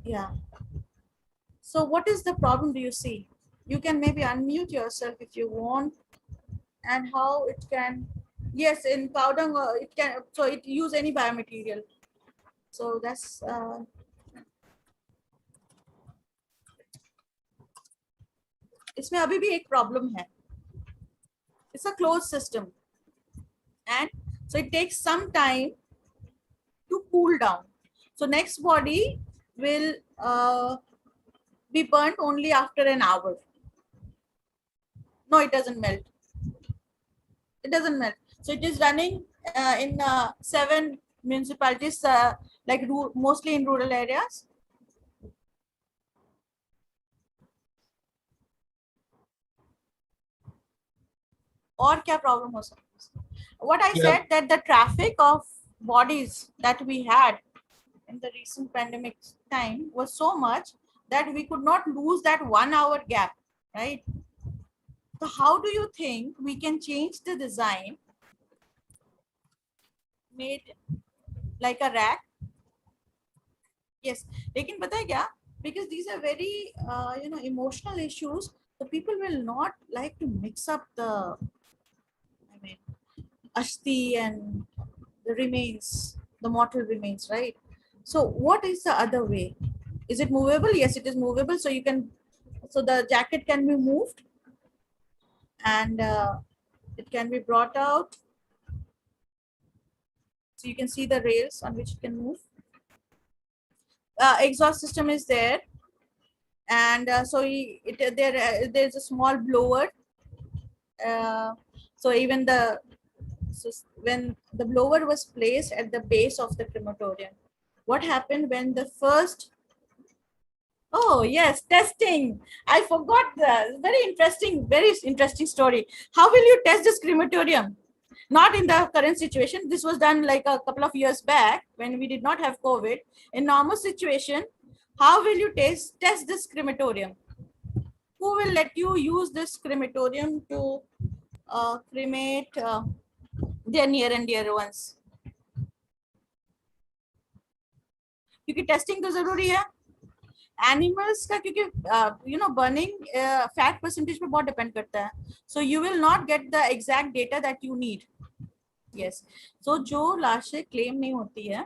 Yeah. So what is the problem do you see? You can maybe unmute yourself if you want, and how it can, yes, in powder, it can, so it use any biomaterial. So that's, इसमें अभी भी एक problem है. It's a closed system, and so it takes some time to cool down. So next body will be burnt only after an hour. No, it doesn't melt. It doesn't melt. So it is running in 7 municipalities, like mostly in rural areas. और क्या problem हो सकता है? What I said, that the traffic of bodies that we had in the recent pandemic time was so much that we could not lose that 1 hour gap, right? So how do you think we can change the design made like a rack. Yes, लेकिन पता है क्या? Because these are very emotional issues. The people will not like to mix up the, I mean, ashti and the remains, the mortal remains, right? So what is the other way? Is it movable? Yes, it is movable. So you can, so the jacket can be moved, and it can be brought out. So you can see the rails on which it can move. Exhaust system is there, and there's a small blower. So even when the blower was placed at the base of the crematorium, what happened when the first, oh yes, testing, I forgot, the very interesting story. How will you test this crematorium? Not in the current situation. This was done like a couple of years back when we did not have COVID. In normal situation, how will you test this crematorium? Who will let you use this crematorium to cremate their near and dear ones? क्योंकि testing तो जरूरी है animals का, क्योंकि burning fat percentage पे बहुत depend करता है. So you will not get the exact data that you need. Yes, so जो लाशें क्लेम नहीं होती है,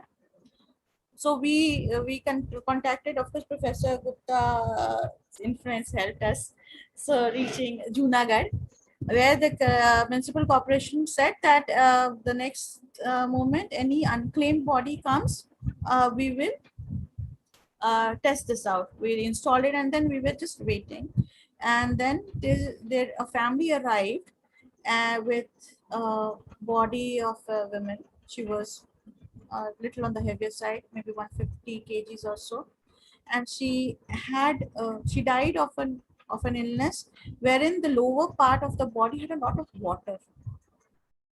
so we contacted, of course, Professor Gupta influence helped us, so reaching Junagadh, where the municipal corporation said that the next moment any unclaimed body comes, we will test this out. We installed it, and then we were just waiting, and then a family arrived with a body of a woman. She was a little on the heavier side, maybe 150 kgs or so, and she died of an illness wherein the lower part of the body had a lot of water,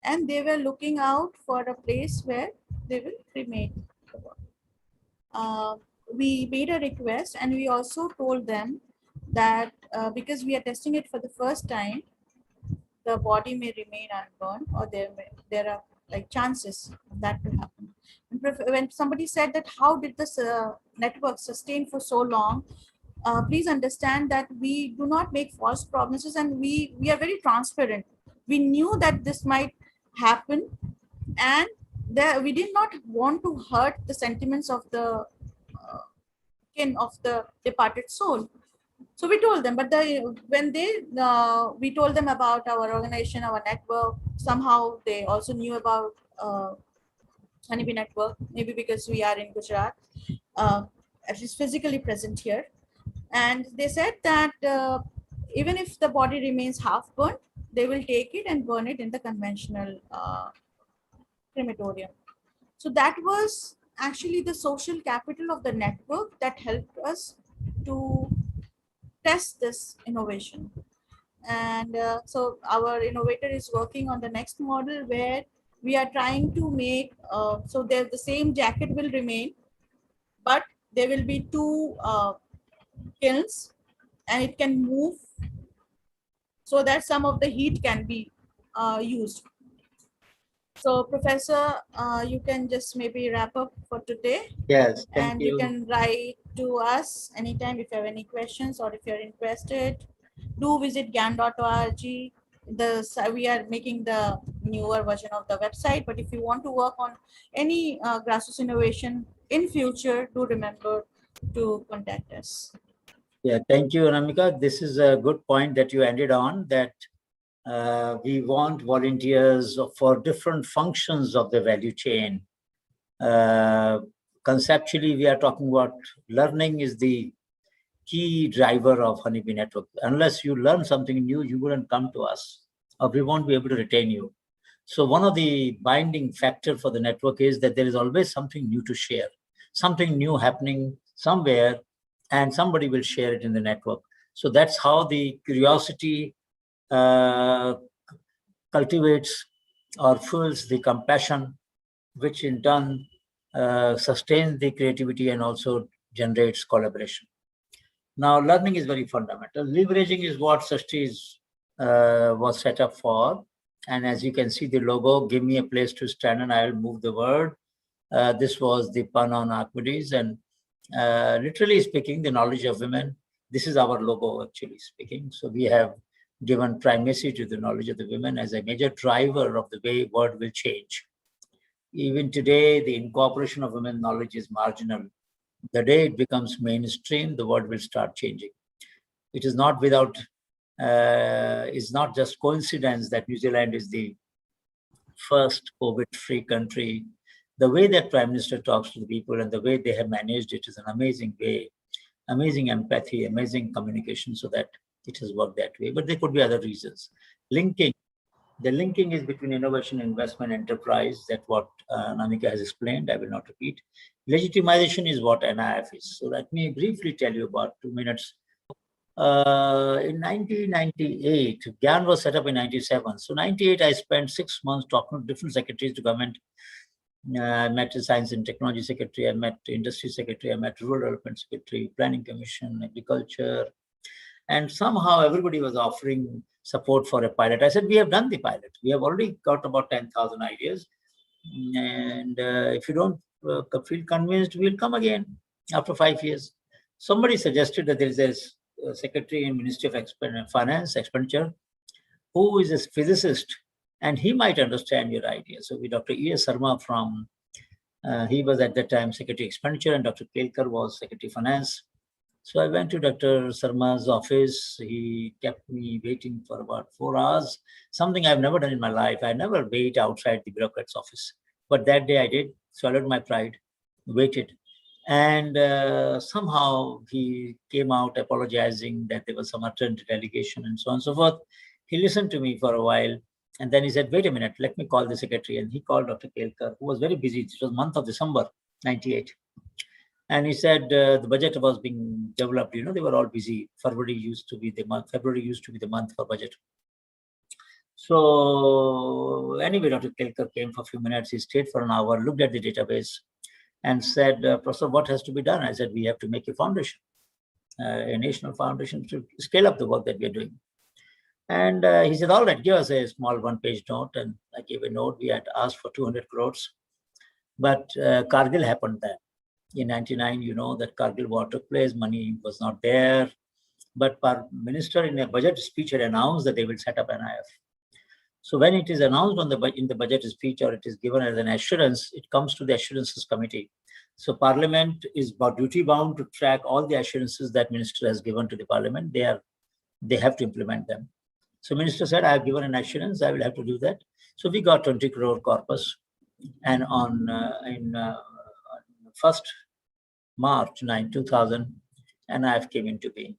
and they were looking out for a place where they will cremate the body. We made a request, and we also told them that because we are testing it for the first time, the body may remain unburned, or there are like chances of that to happen. When somebody said that how did this network sustain for so long, please understand that we do not make false promises, and we are very transparent. We knew that this might happen, and we did not want to hurt the sentiments of the kin of the departed soul. So we told them, but when we told them about our organization, our network, somehow they also knew about Honeybee Network, maybe because we are in Gujarat, at least physically present here. And they said that even if the body remains half burnt, they will take it and burn it in the conventional crematorium. So that was actually the social capital of the network that helped us to test this innovation. And so our innovator is working on the next model where we are trying to make, so the same jacket will remain, but there will be two kilns, and it can move so that some of the heat can be used. So Professor, you can just maybe wrap up for today. Yes, and you can write to us anytime if you have any questions, or if you're interested, do visit gyan.org. We are making the newer version of the website, but if you want to work on any grassroots innovation in future, do remember to contact us. Yeah, thank you, Anamika. This is a good point that you ended on, that we want volunteers for different functions of the value chain. Conceptually, we are talking about learning is the key driver of Honeybee Network. Unless you learn something new, you wouldn't come to us, or we won't be able to retain you. So one of the binding factor for the network is that there is always something new to share, something new happening somewhere, and somebody will share it in the network. So that's how the curiosity cultivates or fuels the compassion, which in turn sustains the creativity and also generates collaboration. Now, learning is very fundamental. Leveraging is what Sashti was set up for. And as you can see the logo, give me a place to stand and I will move the world. This was the pun on Archimedes, and literally speaking, the knowledge of women, this is our logo actually speaking. So we have given primacy to the knowledge of the women as a major driver of the way world will change. Even today, the incorporation of women knowledge is marginal. The day it becomes mainstream, the world will start changing. It is not without, it's not just coincidence that New Zealand is the first COVID-free country. The way that Prime Minister talks to the people and the way they have managed it is an amazing way, amazing empathy, amazing communication, so that it has worked that way. But there could be other reasons. The linking is between innovation, investment, enterprise. That's what Namika has explained. I will not repeat. Legitimization is what NIF is. So let me briefly tell you about 2 minutes. In 1998, GAN was set up in 97. So 98, I spent 6 months talking to different secretaries to government. I met the Science and Technology Secretary, I met the Industry Secretary, I met Rural Development Secretary, Planning Commission, Agriculture. And somehow everybody was offering support for a pilot. I said, we have done the pilot. We have already got about 10,000 ideas. And if you don't feel convinced, we'll come again after 5 years. Somebody suggested that there is a secretary in Ministry of Finance, Expenditure, who is a physicist, and he might understand your idea. So we, Dr. E.S. Sharma from, he was at that time Secretary Expenditure, and Dr. Kelkar was Secretary Finance. So I went to Dr. Sharma's office. He kept me waiting for about 4 hours, something I've never done in my life. I never wait outside the bureaucrat's office. But that day I did, swallowed my pride, waited. And somehow he came out apologizing that there was some utterant delegation and so on and so forth. He listened to me for a while. And then he said, wait a minute, let me call the secretary. And he called Dr. Kelkar, who was very busy. It was month of December, 98. And he said the budget was being developed. You know, they were all busy. February used to be the month for budget. So anyway, Dr. Kelkar came for a few minutes. He stayed for an hour, looked at the database and said, Professor, what has to be done? I said, we have to make a foundation, a national foundation to scale up the work that we're doing. And he said, all right, give us a small one-page note. And I gave a note. We had asked for 200 crores. But Kargil happened then. In 99, you know that Kargil war took place, money was not there. But our minister in a budget speech had announced that they will set up NIF. So when it is announced in the budget speech, or it is given as an assurance, it comes to the assurances committee. So Parliament is duty bound to track all the assurances that minister has given to the Parliament. They have to implement them. So minister said, I have given an assurance, I will have to do that. So we got 20 crore corpus. And on in 1st March 9, 2000, NIF came into being.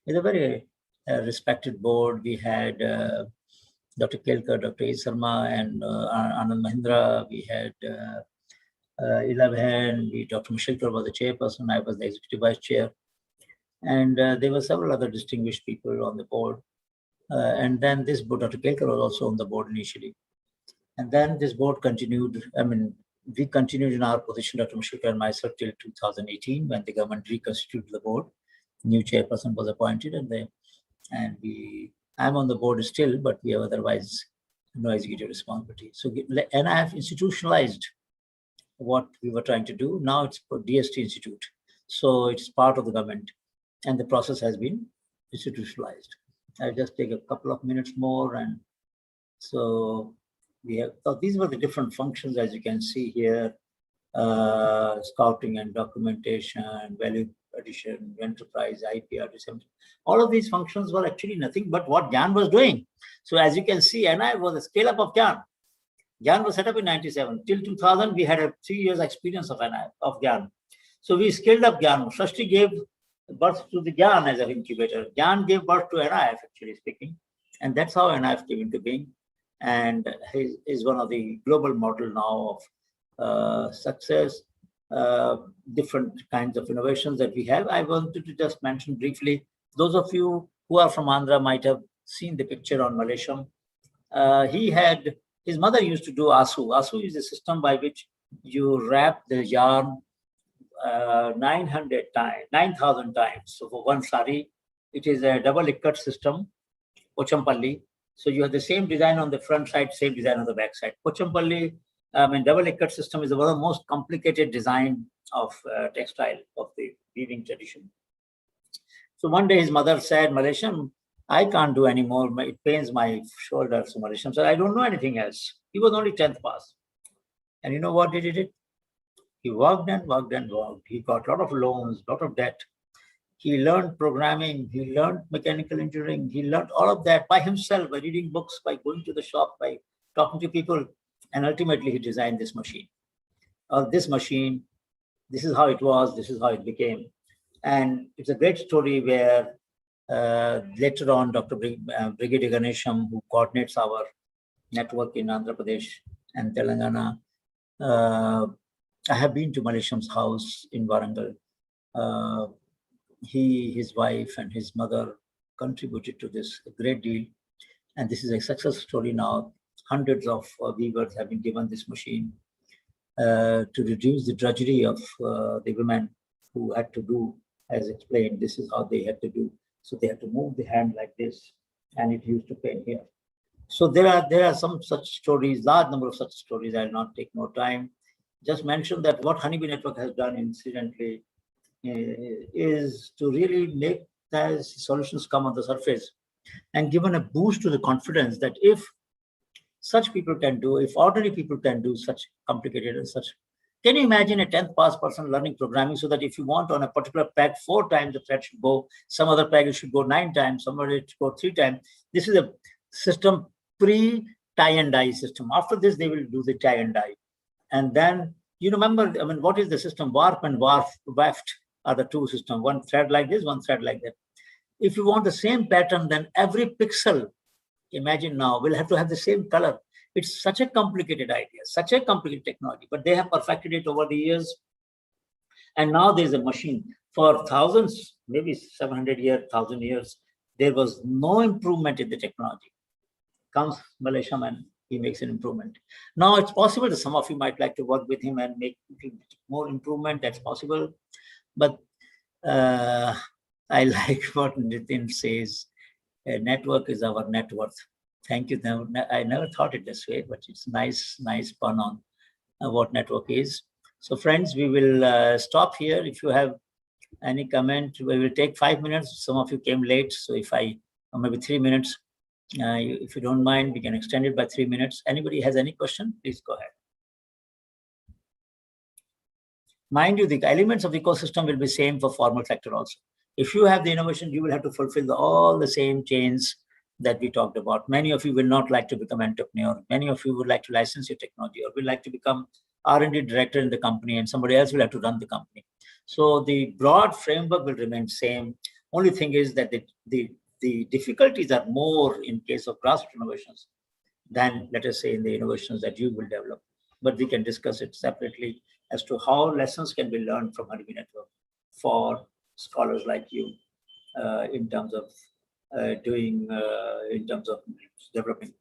With a very respected board. We had Dr. Kelkar, Dr. E. Sharma, and Anand Mahindra. We had Ilaben, Dr. Mishilkar was the chairperson, I was the executive vice chair. And there were several other distinguished people on the board. And then this board, Dr. Kelkar was also on the board initially. And then this board continued, we continued in our position, Dr. Mishilkar and myself, till 2018, when the government reconstituted the board. New chairperson was appointed, I'm on the board still, but we have otherwise no executive responsibility. So NIF institutionalized what we were trying to do. Now it's for DST Institute. So it's part of the government, and the process has been institutionalized. I'll just take a couple of minutes more. And so we have, so these were the different functions, as you can see here, scouting and documentation, value addition, enterprise, IPR, all of these functions were actually nothing but what GAN was doing. So as you can see, NIF was a scale up of GAN. GAN was set up in 97. Till 2000, we had a 3 years experience of NIF, of GAN. So we scaled up GAN. Srishti gave birth to the GAN as an incubator. GAN gave birth to NIF, actually speaking. And that's how NIF came into being. And he is one of the global model now of success, different kinds of innovations that we have. I wanted to just mention briefly, those of you who are from Andhra might have seen the picture on Malaysian. His mother used to do ASU. ASU is a system by which you wrap the yarn 9,000 times. So for one sari, it is a double ikat system, Pochampalli. So you have the same design on the front side, same design on the back side. Pochampalli, double ikat system is one of the most complicated design of textile of the weaving tradition. So one day his mother said, Malaysian, I can't do anymore. It pains my shoulder. So Malaysian said, I don't know anything else. He was only 10th pass. And you know what he did? He worked and worked and worked. He got a lot of loans, a lot of debt. He learned programming. He learned mechanical engineering. He learned all of that by himself, by reading books, by going to the shop, by talking to people. And ultimately, he designed this machine. This machine, this is how it was. This is how it became. And it's a great story where later on, Dr. Brigadier Ganesham, who coordinates our network in Andhra Pradesh and Telangana, I have been to Malaysian's house in Warangal. He, his wife, and his mother contributed to this a great deal. And this is a success story now. Hundreds of weavers have been given this machine to reduce the drudgery of the women who had to do, as explained, this is how they had to do. So they had to move the hand like this, and it used to pain here. So there are some such stories, large number of such stories. I'll not take more time. Just mention that what Honeybee Network has done incidentally is to really make those solutions come on the surface and given a boost to the confidence that if such people can do, if ordinary people can do such complicated and such. Can you imagine a 10th pass person learning programming so that if you want on a particular peg 4 times the thread should go, some other peg it should go 9 times, somewhere it should go 3 times. This is a system pre-tie and dye system. After this, they will do the tie and dye. And then you remember, I mean, what is the system? Warp and weft are the two systems. One thread like this, one thread like that. If you want the same pattern, then every pixel, imagine now, will have to have the same color. It's such a complicated idea, such a complicated technology, but they have perfected it over the years. And now there's a machine. For thousands, maybe 700 years, 1,000 years, there was no improvement in the technology. Comes Malaysia and he makes an improvement. Now it's possible that some of you might like to work with him and make more improvement. That's possible. But I like what Nitin says. A network is our net worth. Thank you. I never thought it this way, but it's nice pun on what network is. So friends, we will stop here. If you have any comment, we will take 5 minutes. Some of you came late, so or maybe 3 minutes. If you don't mind, we can extend it by 3 minutes. Anybody has any question, please go ahead. Mind you, the elements of the ecosystem will be same for formal sector also. If you have the innovation, you will have to fulfill all the same chains that we talked about. Many of you will not like to become entrepreneur. Many of you would like to license your technology or will like to become R&D director in the company and somebody else will have to run the company. So the broad framework will remain same. Only thing is that the difficulties are more in case of grassroots innovations than, let us say, in the innovations that you will develop. But we can discuss it separately as to how lessons can be learned from Honeybee Network for scholars like you in terms of in terms of developing